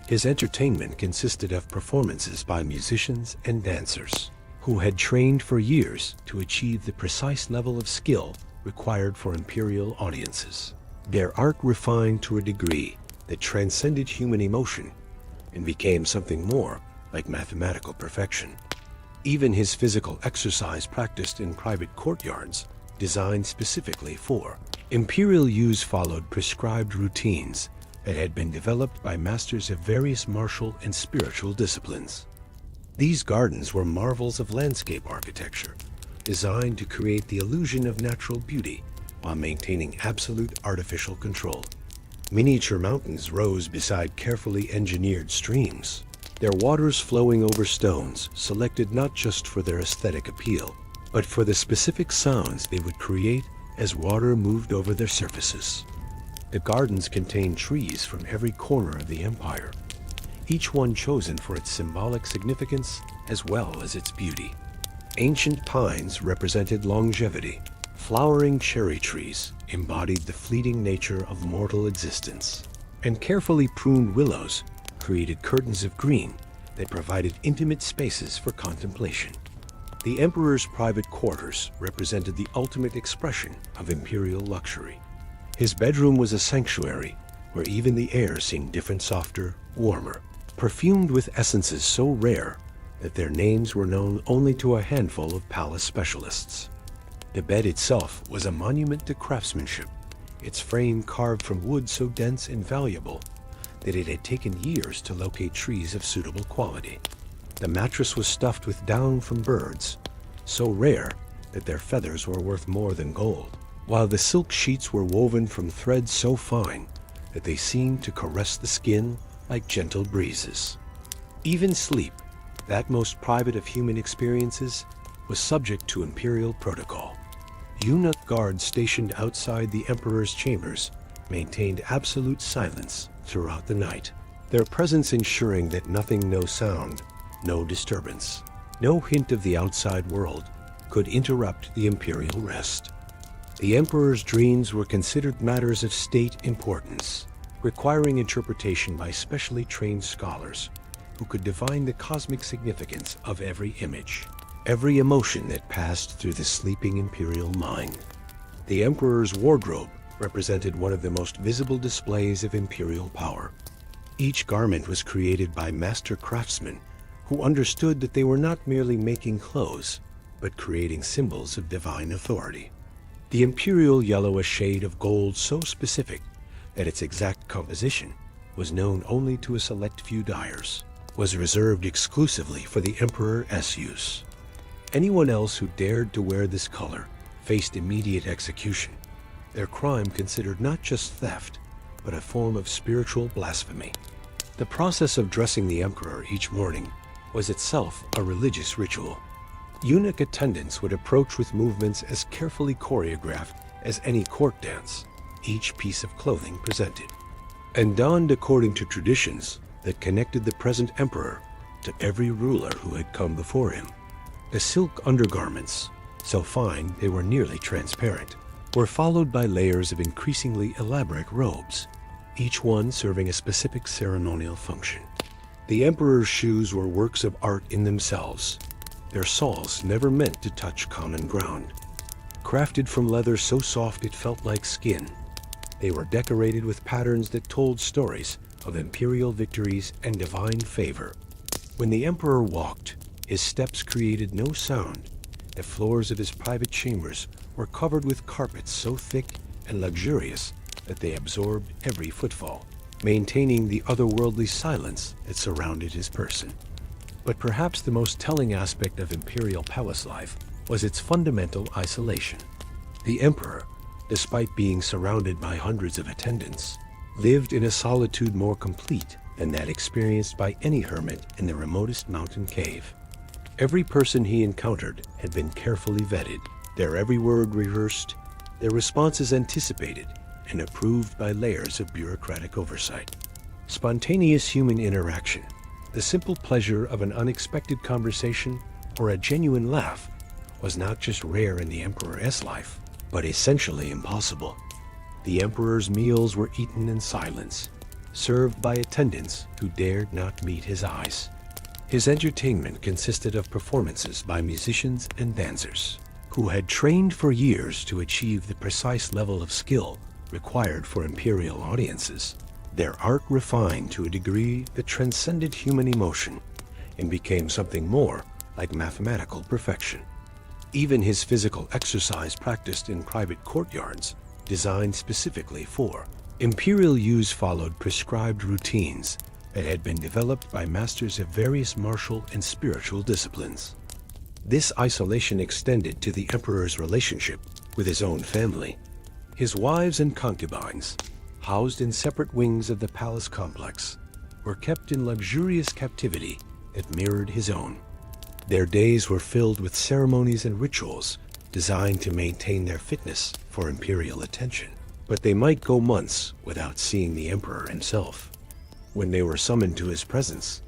His entertainment consisted of performances by musicians and dancers who had trained for years to achieve the precise level of skill required for imperial audiences. Their art refined to a degree that transcended human emotion and became something more like mathematical perfection. Even his physical exercise practiced in private courtyards, designed specifically for imperial use, followed prescribed routines that had been developed by masters of various martial and spiritual disciplines. These gardens were marvels of landscape architecture, designed to create the illusion of natural beauty while maintaining absolute artificial control. Miniature mountains rose beside carefully engineered streams, their waters flowing over stones selected not just for their aesthetic appeal, but for the specific sounds they would create as water moved over their surfaces. The gardens contained trees from every corner of the empire, each one chosen for its symbolic significance as well as its beauty. Ancient pines represented longevity. Flowering cherry trees embodied the fleeting nature of mortal existence, and carefully pruned willows created curtains of green that provided intimate spaces for contemplation. The emperor's private quarters represented the ultimate expression of imperial luxury. His bedroom was a sanctuary where even the air seemed different, softer, warmer, perfumed with essences so rare that their names were known only to a handful of palace specialists. The bed itself was a monument to craftsmanship, its frame carved from wood so dense and valuable that it had taken years to locate trees of suitable quality. The mattress was stuffed with down from birds, so rare that their feathers were worth more than gold, while the silk sheets were woven from threads so fine that they seemed to caress the skin like gentle breezes. Even sleep, that most private of human experiences, was subject to imperial protocol. Eunuch guards stationed outside the emperor's chambers maintained absolute silence throughout the night, their presence ensuring that nothing, no sound, no disturbance, no hint of the outside world could interrupt the imperial rest. The emperor's dreams were considered matters of state importance, requiring interpretation by specially trained scholars who could divine the cosmic significance of every image, every emotion that passed through the sleeping imperial mind. The emperor's wardrobe represented one of the most visible displays of imperial power. Each garment was created by master craftsmen who understood that they were not merely making clothes, but creating symbols of divine authority. The imperial yellow, a shade of gold so specific that its exact composition was known only to a select few dyers, was reserved exclusively for the emperor's use. Anyone else who dared to wear this color faced immediate execution, their crime considered not just theft, but a form of spiritual blasphemy. The process of dressing the emperor each morning was itself a religious ritual. Eunuch attendants would approach with movements as carefully choreographed as any court dance, each piece of clothing presented, and donned according to traditions that connected the present emperor to every ruler who had come before him. The silk undergarments, so fine they were nearly transparent, were followed by layers of increasingly elaborate robes, each one serving a specific ceremonial function. The emperor's shoes were works of art in themselves, their soles never meant to touch common ground. Crafted from leather so soft it felt like skin, they were decorated with patterns that told stories of imperial victories and divine favor. When the emperor walked, his steps created no sound. The floors of his private chambers were covered with carpets so thick and luxurious that they absorbed every footfall, maintaining the otherworldly silence that surrounded his person. But perhaps the most telling aspect of imperial palace life was its fundamental isolation. The emperor, despite being surrounded by hundreds of attendants, lived in a solitude more complete than that experienced by any hermit in the remotest mountain cave. Every person he encountered had been carefully vetted, their every word rehearsed, their responses anticipated and approved by layers of bureaucratic oversight. Spontaneous human interaction, the simple pleasure of an unexpected conversation or a genuine laugh, was not just rare in the emperor's life, but essentially impossible. The emperor's meals were eaten in silence, served by attendants who dared not meet his eyes. His entertainment consisted of performances by musicians and dancers who had trained for years to achieve the precise level of skill required for imperial audiences. Their art refined to a degree that transcended human emotion and became something more like mathematical perfection. Even his physical exercise practiced in private courtyards designed specifically for imperial use followed prescribed routines that had been developed by masters of various martial and spiritual disciplines. This isolation extended to the emperor's relationship with his own family. His wives and concubines, housed in separate wings of the palace complex, were kept in luxurious captivity that mirrored his own. Their days were filled with ceremonies and rituals designed to maintain their fitness for imperial attention, but they might go months without seeing the emperor himself. When they were summoned to his presence,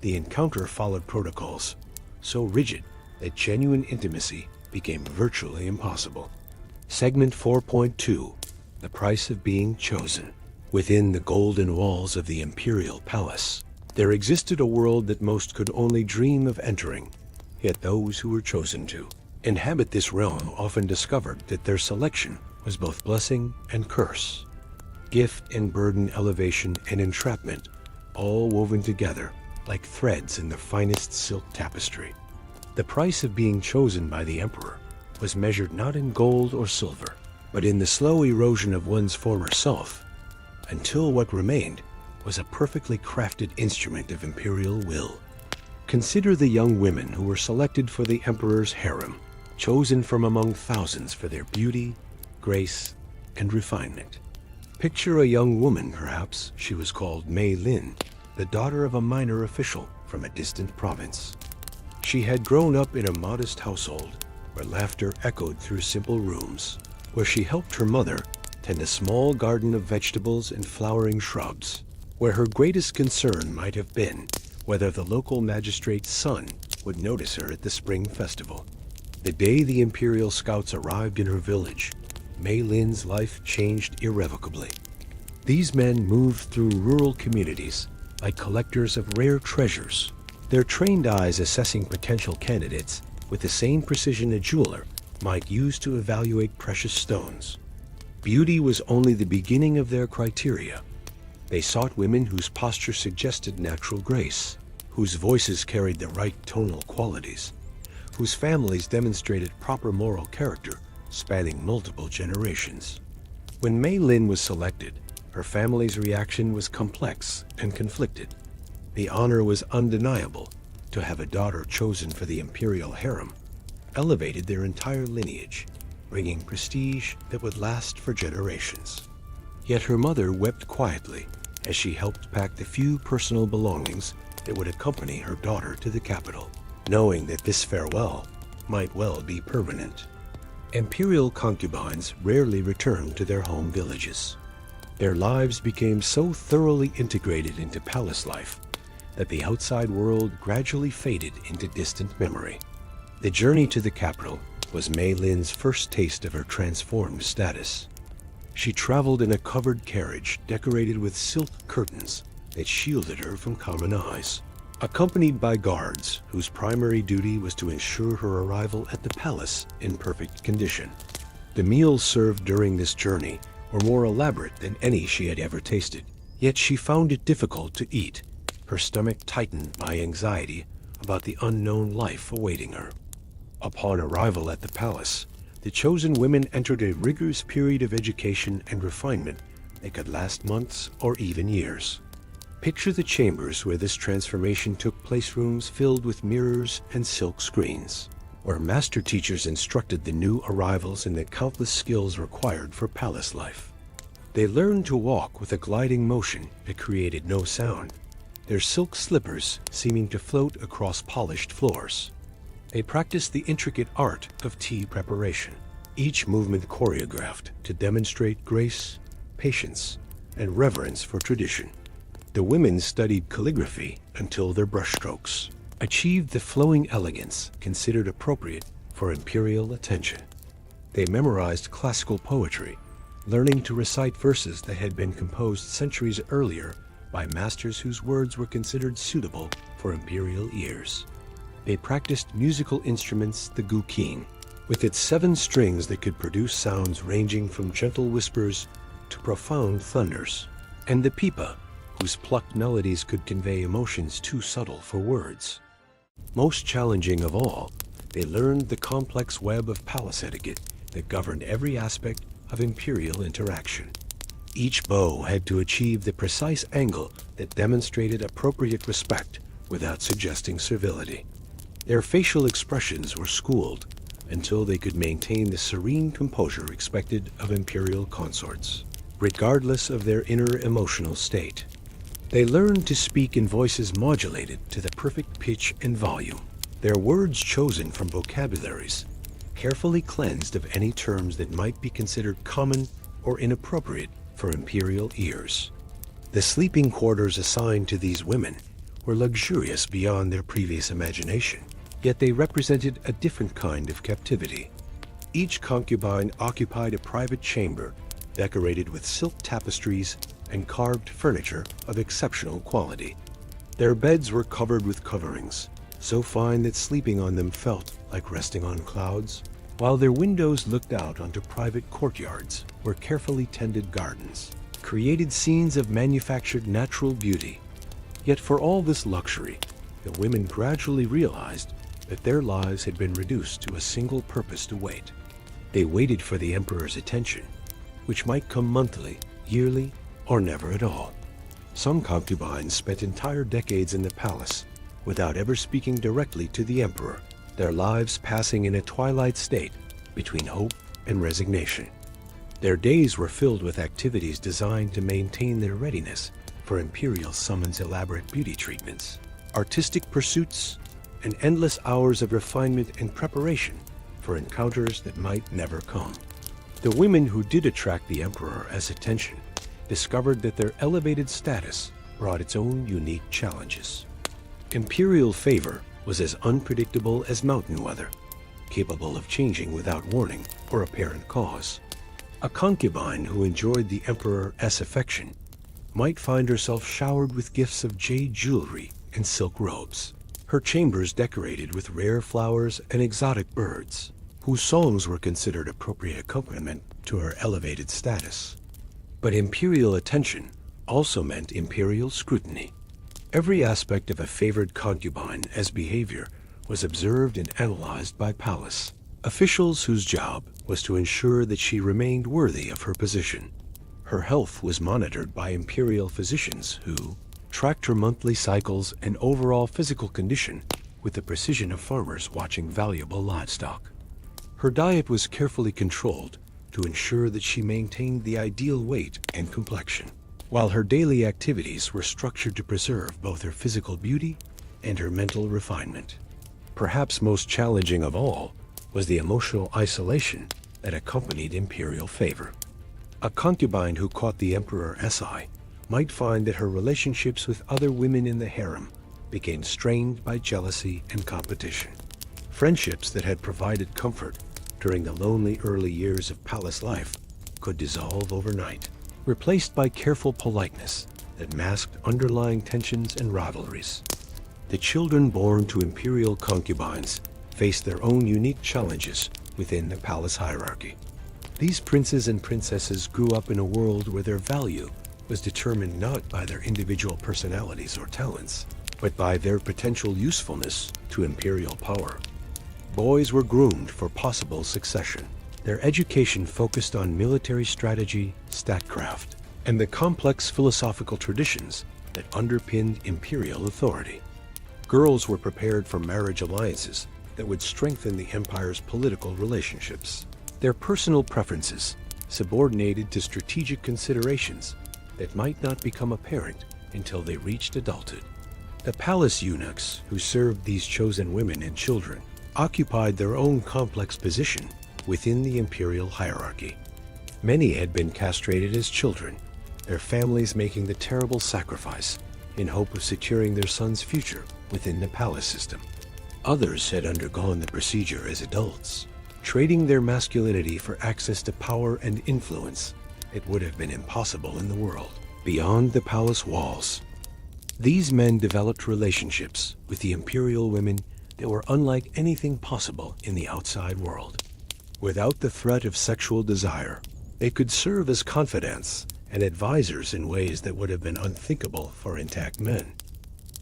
the encounter followed protocols so rigid that genuine intimacy became virtually impossible. Segment 4.2, The Price of Being Chosen. Within the golden walls of the imperial palace, There existed a world that most could only dream of entering, yet those who were chosen to inhabit this realm often discovered that their selection was both blessing and curse, gift and burden, elevation and entrapment, all woven together like threads in the finest silk tapestry. The price of being chosen by the emperor was measured not in gold or silver, but in the slow erosion of one's former self, until what remained was a perfectly crafted instrument of imperial will. Consider the young women who were selected for the emperor's harem, chosen from among thousands for their beauty, grace, and refinement. Picture a young woman, perhaps she was called Mei Lin, the daughter of a minor official from a distant province. She had grown up in a modest household where laughter echoed through simple rooms, where she helped her mother tend a small garden of vegetables and flowering shrubs, where her greatest concern might have been whether the local magistrate's son would notice her at the spring festival. The day the Imperial Scouts arrived in her village, Mei Lin's life changed irrevocably. These men moved through rural communities like collectors of rare treasures, their trained eyes assessing potential candidates with the same precision a jeweler might use to evaluate precious stones. Beauty was only the beginning of their criteria. They sought women whose posture suggested natural grace, whose voices carried the right tonal qualities, whose families demonstrated proper moral character spanning multiple generations. When Mei Lin was selected, her family's reaction was complex and conflicted. The honor was undeniable. To have a daughter chosen for the imperial harem elevated their entire lineage, bringing prestige that would last for generations. Yet her mother wept quietly as she helped pack the few personal belongings that would accompany her daughter to the capital, knowing that this farewell might well be permanent. Imperial concubines rarely returned to their home villages. Their lives became so thoroughly integrated into palace life that the outside world gradually faded into distant memory. The journey to the capital was Mei Lin's first taste of her transformed status. She traveled in a covered carriage decorated with silk curtains that shielded her from common eyes, accompanied by guards whose primary duty was to ensure her arrival at the palace in perfect condition. The meals served during this journey were more elaborate than any she had ever tasted, yet she found it difficult to eat, her stomach tightened by anxiety about the unknown life awaiting her. Upon arrival at the palace, the chosen women entered a rigorous period of education and refinement that could last months or even years. Picture the chambers where this transformation took place, rooms filled with mirrors and silk screens, where master teachers instructed the new arrivals in the countless skills required for palace life. They learned to walk with a gliding motion that created no sound, their silk slippers seeming to float across polished floors. They practiced the intricate art of tea preparation, each movement choreographed to demonstrate grace, patience, and reverence for tradition. The women studied calligraphy until their brushstrokes achieved the flowing elegance considered appropriate for imperial attention. They memorized classical poetry, learning to recite verses that had been composed centuries earlier by masters whose words were considered suitable for imperial ears. They practiced musical instruments, the guqin, with its 7 strings that could produce sounds ranging from gentle whispers to profound thunders, and the pipa, whose plucked melodies could convey emotions too subtle for words. Most challenging of all, they learned the complex web of palace etiquette that governed every aspect of imperial interaction. Each bow had to achieve the precise angle that demonstrated appropriate respect without suggesting servility. Their facial expressions were schooled until they could maintain the serene composure expected of imperial consorts, regardless of their inner emotional state. They learned to speak in voices modulated to the perfect pitch and volume, their words chosen from vocabularies carefully cleansed of any terms that might be considered common or inappropriate for imperial ears. The sleeping quarters assigned to these women were luxurious beyond their previous imagination, yet they represented a different kind of captivity. Each concubine occupied a private chamber decorated with silk tapestries and carved furniture of exceptional quality. Their beds were covered with coverings, so fine that sleeping on them felt like resting on clouds, while their windows looked out onto private courtyards where carefully tended gardens created scenes of manufactured natural beauty. Yet for all this luxury, the women gradually realized that their lives had been reduced to a single purpose to wait. They waited for the emperor's attention, which might come monthly, yearly, or never at all. Some concubines spent entire decades in the palace without ever speaking directly to the emperor, their lives passing in a twilight state between hope and resignation. Their days were filled with activities designed to maintain their readiness for imperial summons' elaborate beauty treatments, artistic pursuits, and endless hours of refinement and preparation for encounters that might never come. The women who did attract the emperor as attention discovered that their elevated status brought its own unique challenges. Imperial favor was as unpredictable as mountain weather, capable of changing without warning or apparent cause. A concubine who enjoyed the emperor's affection might find herself showered with gifts of jade jewelry and silk robes, her chambers decorated with rare flowers and exotic birds, whose songs were considered appropriate accompaniment to her elevated status. But imperial attention also meant imperial scrutiny. Every aspect of a favored concubine's behavior was observed and analyzed by Pallas, officials whose job was to ensure that she remained worthy of her position. Her health was monitored by imperial physicians who tracked her monthly cycles and overall physical condition with the precision of farmers watching valuable livestock. Her diet was carefully controlled to ensure that she maintained the ideal weight and complexion, while her daily activities were structured to preserve both her physical beauty and her mental refinement. Perhaps most challenging of all was the emotional isolation that accompanied imperial favor. A concubine who caught the emperor's eye might find that her relationships with other women in the harem became strained by jealousy and competition. Friendships that had provided comfort during the lonely early years of palace life could dissolve overnight, replaced by careful politeness that masked underlying tensions and rivalries. The children born to imperial concubines faced their own unique challenges within the palace hierarchy. These princes and princesses grew up in a world where their value was determined not by their individual personalities or talents, but by their potential usefulness to imperial power. Boys were groomed for possible succession. Their education focused on military strategy, statecraft, and the complex philosophical traditions that underpinned imperial authority. Girls were prepared for marriage alliances that would strengthen the empire's political relationships. Their personal preferences subordinated to strategic considerations that might not become apparent until they reached adulthood. The palace eunuchs who served these chosen women and children occupied their own complex position within the imperial hierarchy. Many had been castrated as children, their families making the terrible sacrifice in hope of securing their son's future within the palace system. Others had undergone the procedure as adults, trading their masculinity for access to power and influence. It would have been impossible in the world beyond the palace walls. These men developed relationships with the imperial women that were unlike anything possible in the outside world. Without the threat of sexual desire, they could serve as confidants and advisors in ways that would have been unthinkable for intact men.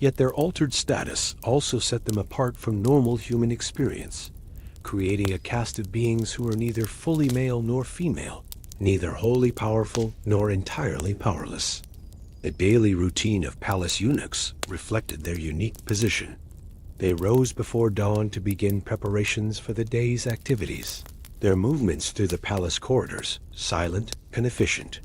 Yet their altered status also set them apart from normal human experience, creating a caste of beings who were neither fully male nor female, neither wholly powerful nor entirely powerless. The daily routine of palace eunuchs reflected their unique position. They rose before dawn to begin preparations for the day's activities, their movements through the palace corridors silent and efficient.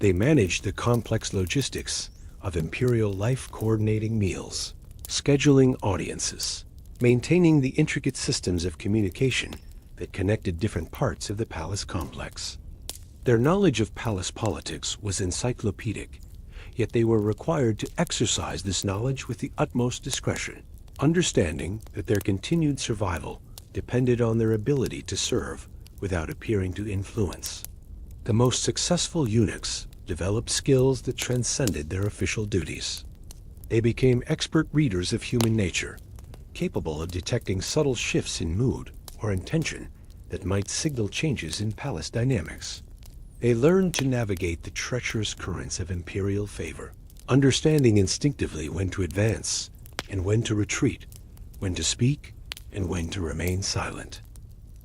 They managed the complex logistics of imperial life, coordinating meals, scheduling audiences, maintaining the intricate systems of communication that connected different parts of the palace complex. Their knowledge of palace politics was encyclopedic, yet they were required to exercise this knowledge with the utmost discretion, understanding that their continued survival depended on their ability to serve without appearing to influence. The most successful eunuchs developed skills that transcended their official duties. They became expert readers of human nature, capable of detecting subtle shifts in mood or intention that might signal changes in palace dynamics. They learned to navigate the treacherous currents of imperial favor, understanding instinctively when to advance and when to retreat, when to speak and when to remain silent.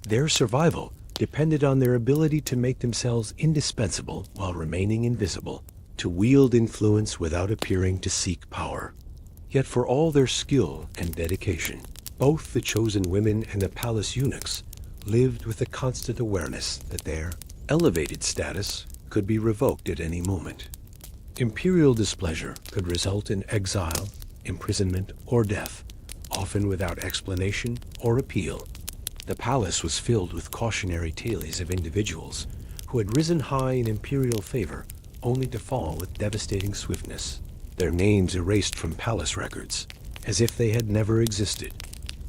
Their survival depended on their ability to make themselves indispensable while remaining invisible, to wield influence without appearing to seek power. Yet for all their skill and dedication, both the chosen women and the palace eunuchs lived with a constant awareness that their elevated status could be revoked at any moment. Imperial displeasure could result in exile, imprisonment, or death, often without explanation or appeal. The palace was filled with cautionary tales of individuals who had risen high in imperial favor only to fall with devastating swiftness, their names erased from palace records, as if they had never existed.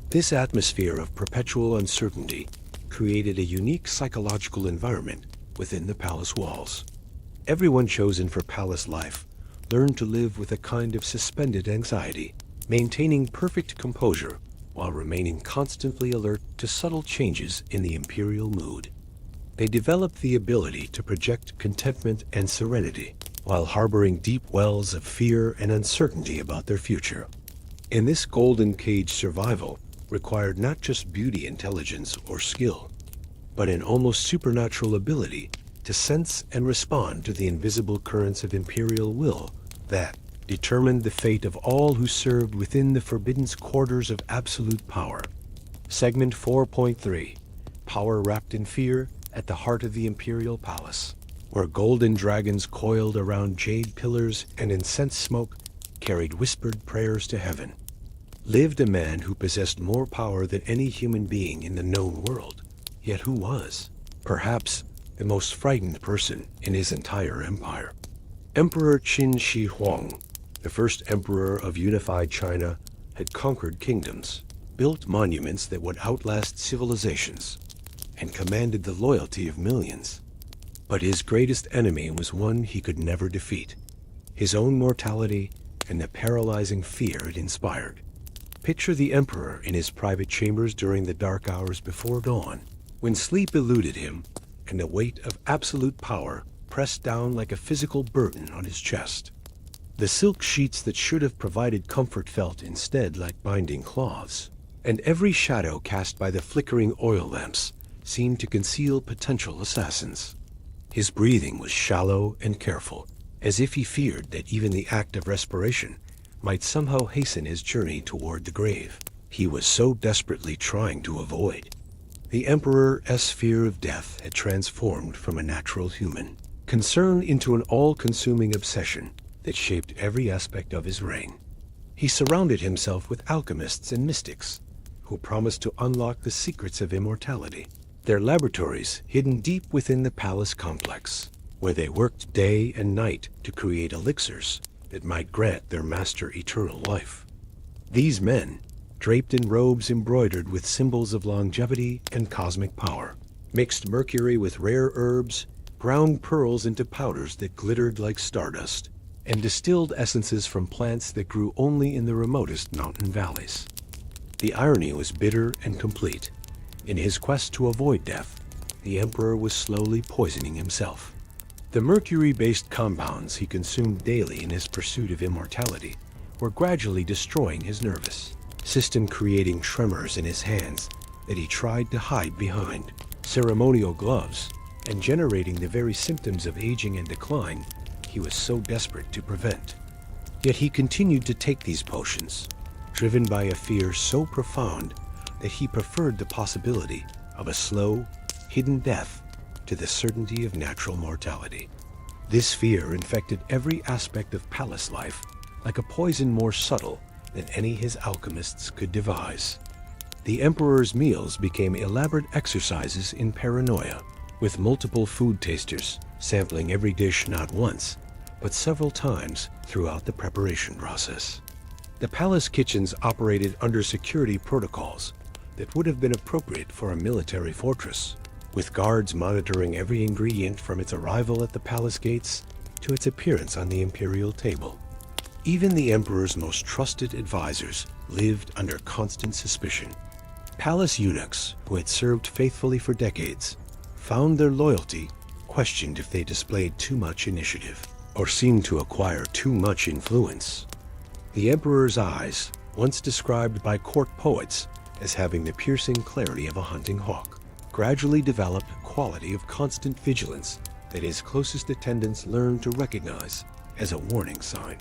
This atmosphere of perpetual uncertainty created a unique psychological environment within the palace walls. Everyone chosen for palace life learned to live with a kind of suspended anxiety, maintaining perfect composure while remaining constantly alert to subtle changes in the imperial mood. They developed the ability to project contentment and serenity while harboring deep wells of fear and uncertainty about their future. In this golden cage, survival required not just beauty, intelligence, or skill, but an almost supernatural ability to sense and respond to the invisible currents of imperial will that determined the fate of all who served within the forbidden quarters of absolute power. Segment 4.3, Power Wrapped in Fear at the Heart of the Imperial Palace, where golden dragons coiled around jade pillars and incense smoke carried whispered prayers to heaven, lived a man who possessed more power than any human being in the known world, yet who was, perhaps, the most frightened person in his entire empire. Emperor Qin Shi Huang, the first emperor of unified China, had conquered kingdoms, built monuments that would outlast civilizations, and commanded the loyalty of millions. But his greatest enemy was one he could never defeat: his own mortality and the paralyzing fear it inspired. Picture the emperor in his private chambers during the dark hours before dawn, when sleep eluded him and the weight of absolute power pressed down like a physical burden on his chest. The silk sheets that should have provided comfort felt instead like binding cloths, and every shadow cast by the flickering oil lamps seemed to conceal potential assassins. His breathing was shallow and careful, as if he feared that even the act of respiration might somehow hasten his journey toward the grave he was so desperately trying to avoid. The emperor's fear of death had transformed from a natural human concern into an all-consuming obsession that shaped every aspect of his reign. He surrounded himself with alchemists and mystics who promised to unlock the secrets of immortality, their laboratories hidden deep within the palace complex, where they worked day and night to create elixirs that might grant their master eternal life. These men, draped in robes embroidered with symbols of longevity and cosmic power, mixed mercury with rare herbs, ground pearls into powders that glittered like stardust, and distilled essences from plants that grew only in the remotest mountain valleys. The irony was bitter and complete. In his quest to avoid death, the emperor was slowly poisoning himself. The mercury-based compounds he consumed daily in his pursuit of immortality were gradually destroying his nervous system, creating tremors in his hands that he tried to hide behind ceremonial gloves, and generating the very symptoms of aging and decline he was so desperate to prevent. Yet he continued to take these potions, driven by a fear so profound that he preferred the possibility of a slow, hidden death to the certainty of natural mortality. This fear infected every aspect of palace life, like a poison more subtle than any his alchemists could devise. The emperor's meals became elaborate exercises in paranoia, with multiple food tasters sampling every dish not once, but several times throughout the preparation process. The palace kitchens operated under security protocols that would have been appropriate for a military fortress, with guards monitoring every ingredient from its arrival at the palace gates to its appearance on the imperial table. Even the emperor's most trusted advisors lived under constant suspicion. Palace eunuchs, who had served faithfully for decades, found their loyalty questioned if they displayed too much initiative or seemed to acquire too much influence. The emperor's eyes, once described by court poets as having the piercing clarity of a hunting hawk, gradually developed a quality of constant vigilance that his closest attendants learned to recognize as a warning sign.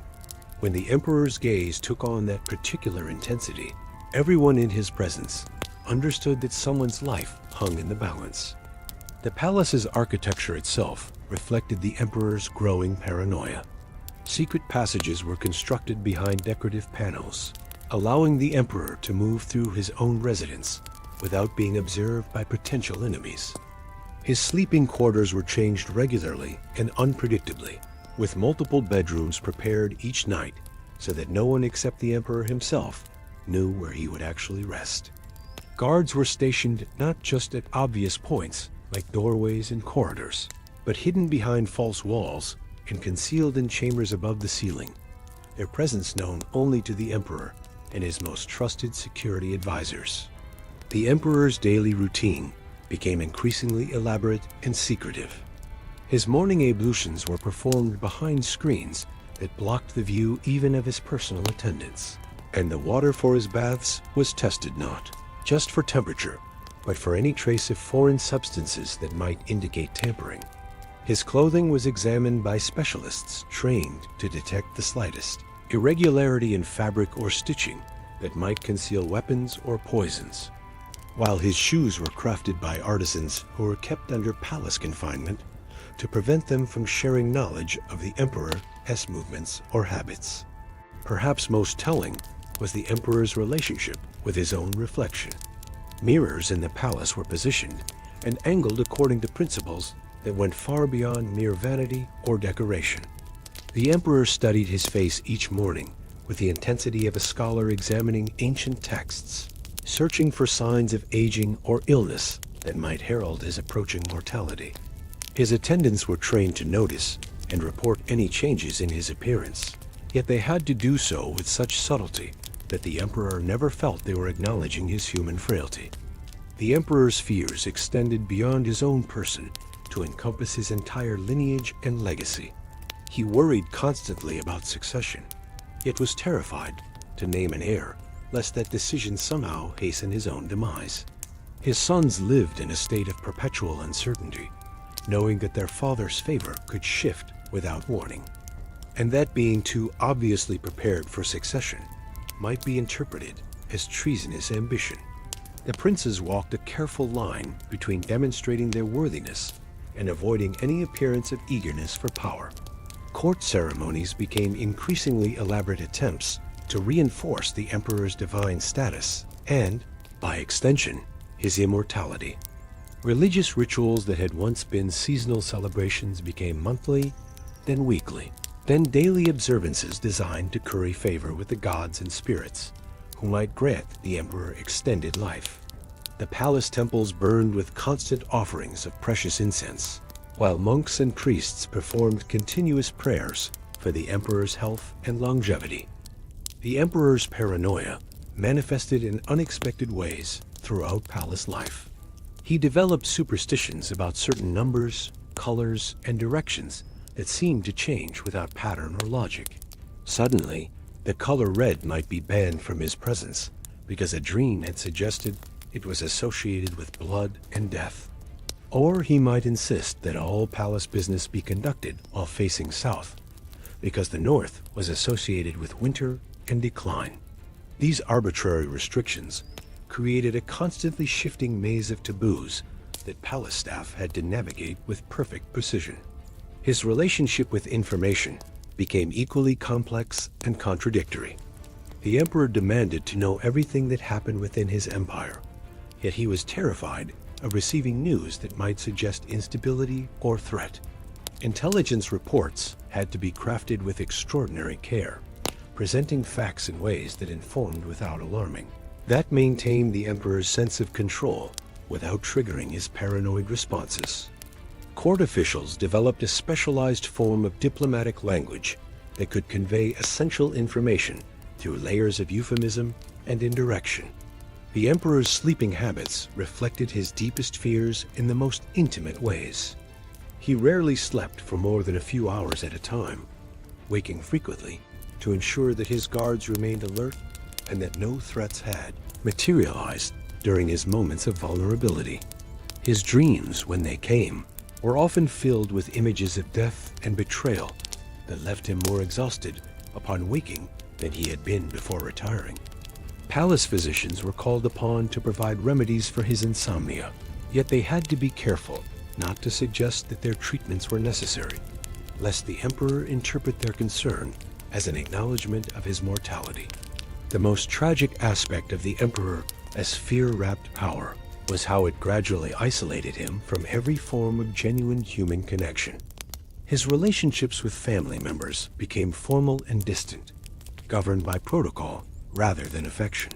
When the emperor's gaze took on that particular intensity, everyone in his presence understood that someone's life hung in the balance. The palace's architecture itself reflected the emperor's growing paranoia. Secret passages were constructed behind decorative panels, allowing the emperor to move through his own residence without being observed by potential enemies. His sleeping quarters were changed regularly and unpredictably, with multiple bedrooms prepared each night so that no one except the emperor himself knew where he would actually rest. Guards were stationed not just at obvious points like doorways and corridors, but hidden behind false walls and concealed in chambers above the ceiling, their presence known only to the emperor and his most trusted security advisors. The emperor's daily routine became increasingly elaborate and secretive. His morning ablutions were performed behind screens that blocked the view even of his personal attendants, and the water for his baths was tested not just for temperature, but for any trace of foreign substances that might indicate tampering. His clothing was examined by specialists trained to detect the slightest irregularity in fabric or stitching that might conceal weapons or poisons, while his shoes were crafted by artisans who were kept under palace confinement to prevent them from sharing knowledge of the emperor's movements or habits. Perhaps most telling was the emperor's relationship with his own reflection. Mirrors in the palace were positioned and angled according to principles that went far beyond mere vanity or decoration. The emperor studied his face each morning with the intensity of a scholar examining ancient texts, searching for signs of aging or illness that might herald his approaching mortality. His attendants were trained to notice and report any changes in his appearance, yet they had to do so with such subtlety that the emperor never felt they were acknowledging his human frailty. The emperor's fears extended beyond his own person to encompass his entire lineage and legacy. He worried constantly about succession, yet was terrified to name an heir, lest that decision somehow hasten his own demise. His sons lived in a state of perpetual uncertainty, knowing that their father's favor could shift without warning, and that being too obviously prepared for succession might be interpreted as treasonous ambition. The princes walked a careful line between demonstrating their worthiness and avoiding any appearance of eagerness for power. Court ceremonies became increasingly elaborate attempts to reinforce the emperor's divine status and, by extension, his immortality. Religious rituals that had once been seasonal celebrations became monthly, then weekly, then daily observances designed to curry favor with the gods and spirits who might grant the emperor extended life. The palace temples burned with constant offerings of precious incense, while monks and priests performed continuous prayers for the emperor's health and longevity. The emperor's paranoia manifested in unexpected ways throughout palace life. He developed superstitions about certain numbers, colors, and directions that seemed to change without pattern or logic. Suddenly, the color red might be banned from his presence because a dream had suggested it was associated with blood and death. Or he might insist that all palace business be conducted while facing south, because the north was associated with winter and decline. These arbitrary restrictions created a constantly shifting maze of taboos that palace staff had to navigate with perfect precision. His relationship with information became equally complex and contradictory. The emperor demanded to know everything that happened within his empire, yet he was terrified of receiving news that might suggest instability or threat. Intelligence reports had to be crafted with extraordinary care, presenting facts in ways that informed without alarming. That maintained the emperor's sense of control without triggering his paranoid responses. Court officials developed a specialized form of diplomatic language that could convey essential information through layers of euphemism and indirection. The emperor's sleeping habits reflected his deepest fears in the most intimate ways. He rarely slept for more than a few hours at a time, waking frequently to ensure that his guards remained alert and that no threats had materialized during his moments of vulnerability. His dreams, when they came, were often filled with images of death and betrayal that left him more exhausted upon waking than he had been before retiring. Palace physicians were called upon to provide remedies for his insomnia, yet they had to be careful not to suggest that their treatments were necessary, lest the emperor interpret their concern as an acknowledgement of his mortality. The most tragic aspect of the emperor as fear-wrapped power was how it gradually isolated him from every form of genuine human connection. His relationships with family members became formal and distant, governed by protocol rather than affection.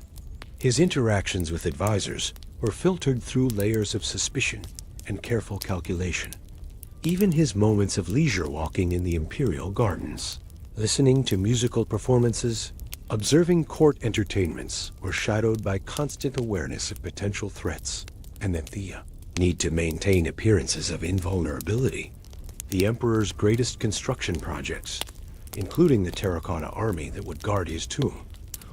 His interactions with advisors were filtered through layers of suspicion and careful calculation. Even his moments of leisure walking in the imperial gardens, listening to musical performances, observing court entertainments were shadowed by constant awareness of potential threats and that the need to maintain appearances of invulnerability. The emperor's greatest construction projects, including the terracotta army that would guard his tomb,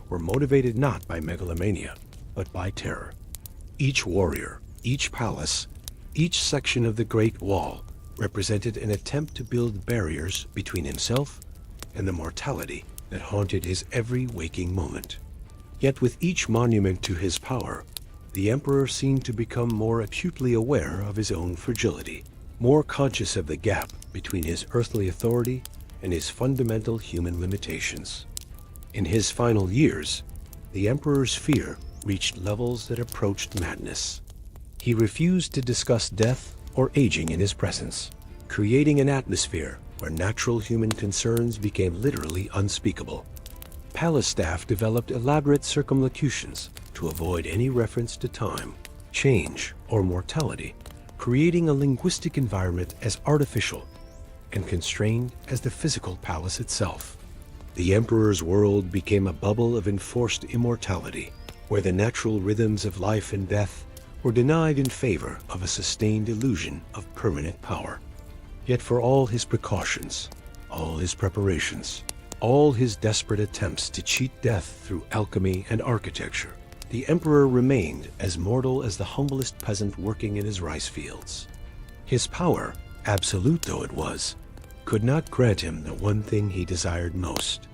were motivated not by megalomania, but by terror. Each warrior, each palace, each section of the Great Wall represented an attempt to build barriers between himself and the mortality that haunted his every waking moment. Yet with each monument to his power, the emperor seemed to become more acutely aware of his own fragility, more conscious of the gap between his earthly authority and his fundamental human limitations. In his final years, the emperor's fear reached levels that approached madness. He refused to discuss death or aging in his presence, creating an atmosphere where natural human concerns became literally unspeakable. Palace staff developed elaborate circumlocutions to avoid any reference to time, change, or mortality, creating a linguistic environment as artificial and constrained as the physical palace itself. The emperor's world became a bubble of enforced immortality, where the natural rhythms of life and death were denied in favor of a sustained illusion of permanent power. Yet for all his precautions, all his preparations, all his desperate attempts to cheat death through alchemy and architecture, the emperor remained as mortal as the humblest peasant working in his rice fields. His power, absolute though it was, could not grant him the one thing he desired most.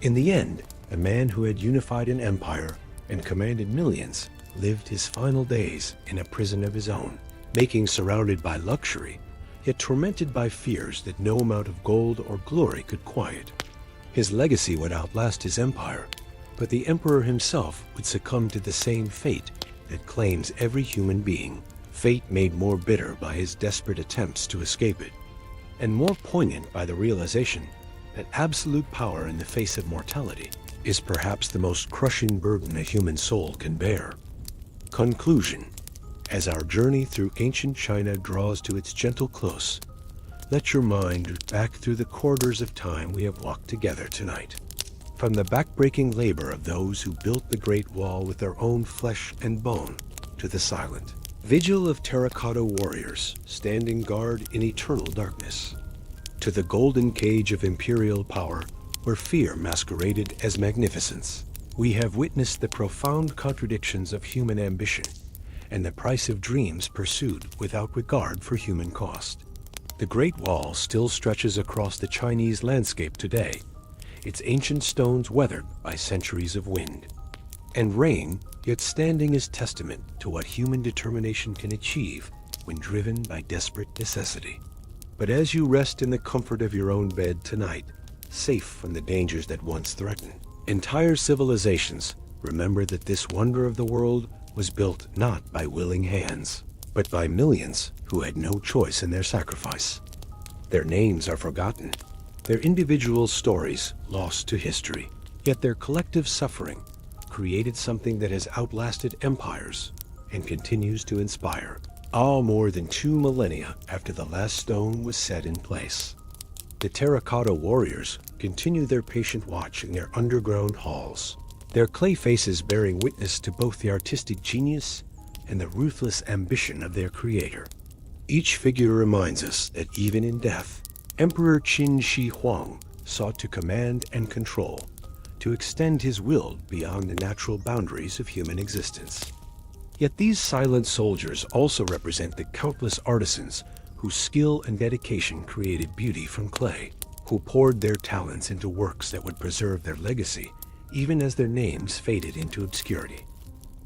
In the end, a man who had unified an empire and commanded millions lived his final days in a prison of his own, making surrounded by luxury, yet tormented by fears that no amount of gold or glory could quiet. His legacy would outlast his empire, but the emperor himself would succumb to the same fate that claims every human being, fate made more bitter by his desperate attempts to escape it, and more poignant by the realization that absolute power in the face of mortality is perhaps the most crushing burden a human soul can bear. Conclusion. As our journey through ancient China draws to its gentle close, let your mind drift back through the corridors of time we have walked together tonight. From the backbreaking labor of those who built the Great Wall with their own flesh and bone, to the silent vigil of terracotta warriors standing guard in eternal darkness, to the golden cage of imperial power where fear masqueraded as magnificence, we have witnessed the profound contradictions of human ambition and the price of dreams pursued without regard for human cost. The Great Wall still stretches across the Chinese landscape today, its ancient stones weathered by centuries of wind and rain, yet standing as testament to what human determination can achieve when driven by desperate necessity. But as you rest in the comfort of your own bed tonight, safe from the dangers that once threatened, entire civilizations remember that this wonder of the world was built not by willing hands, but by millions who had no choice in their sacrifice. Their names are forgotten, their individual stories lost to history, yet their collective suffering created something that has outlasted empires and continues to inspire, all more than 2 millennia after the last stone was set in place. The terracotta warriors continue their patient watch in their underground halls, their clay faces bearing witness to both the artistic genius and the ruthless ambition of their creator. Each figure reminds us that even in death, Emperor Qin Shi Huang sought to command and control, to extend his will beyond the natural boundaries of human existence. Yet these silent soldiers also represent the countless artisans whose skill and dedication created beauty from clay, who poured their talents into works that would preserve their legacy even as their names faded into obscurity.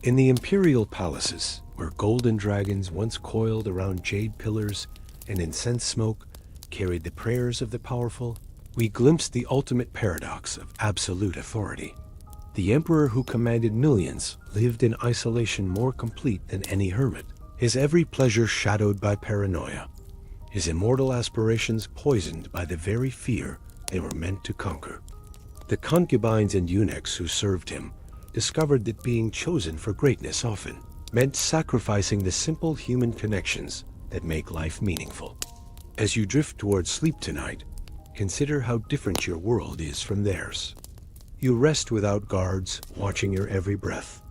In the imperial palaces, where golden dragons once coiled around jade pillars and incense smoke carried the prayers of the powerful, we glimpsed the ultimate paradox of absolute authority. The emperor who commanded millions lived in isolation more complete than any hermit, his every pleasure shadowed by paranoia, his immortal aspirations poisoned by the very fear they were meant to conquer. The concubines and eunuchs who served him discovered that being chosen for greatness often meant sacrificing the simple human connections that make life meaningful. As you drift towards sleep tonight, consider how different your world is from theirs. You rest without guards watching your every breath,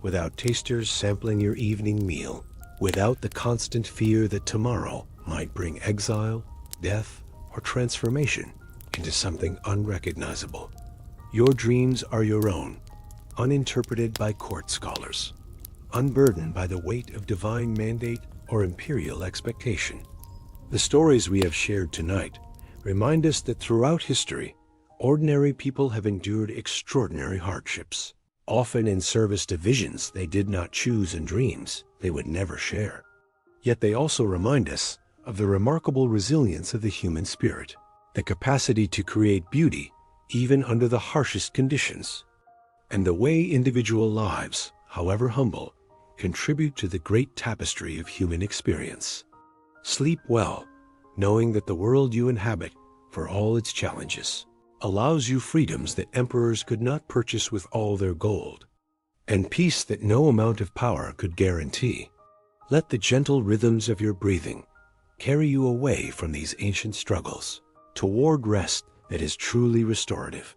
without tasters sampling your evening meal, without the constant fear that tomorrow might bring exile, death, or transformation into something unrecognizable. Your dreams are your own, uninterpreted by court scholars, unburdened by the weight of divine mandate or imperial expectation. The stories we have shared tonight remind us that throughout history, ordinary people have endured extraordinary hardships, often in service to visions they did not choose and dreams they would never share. Yet they also remind us of the remarkable resilience of the human spirit, the capacity to create beauty even under the harshest conditions, and the way individual lives, however humble, contribute to the great tapestry of human experience. Sleep well, knowing that the world you inhabit, for all its challenges, allows you freedoms that emperors could not purchase with all their gold, and peace that no amount of power could guarantee. Let the gentle rhythms of your breathing carry you away from these ancient struggles, toward rest that is truly restorative,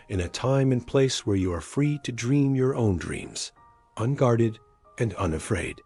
in a time and place where you are free to dream your own dreams, unguarded and unafraid.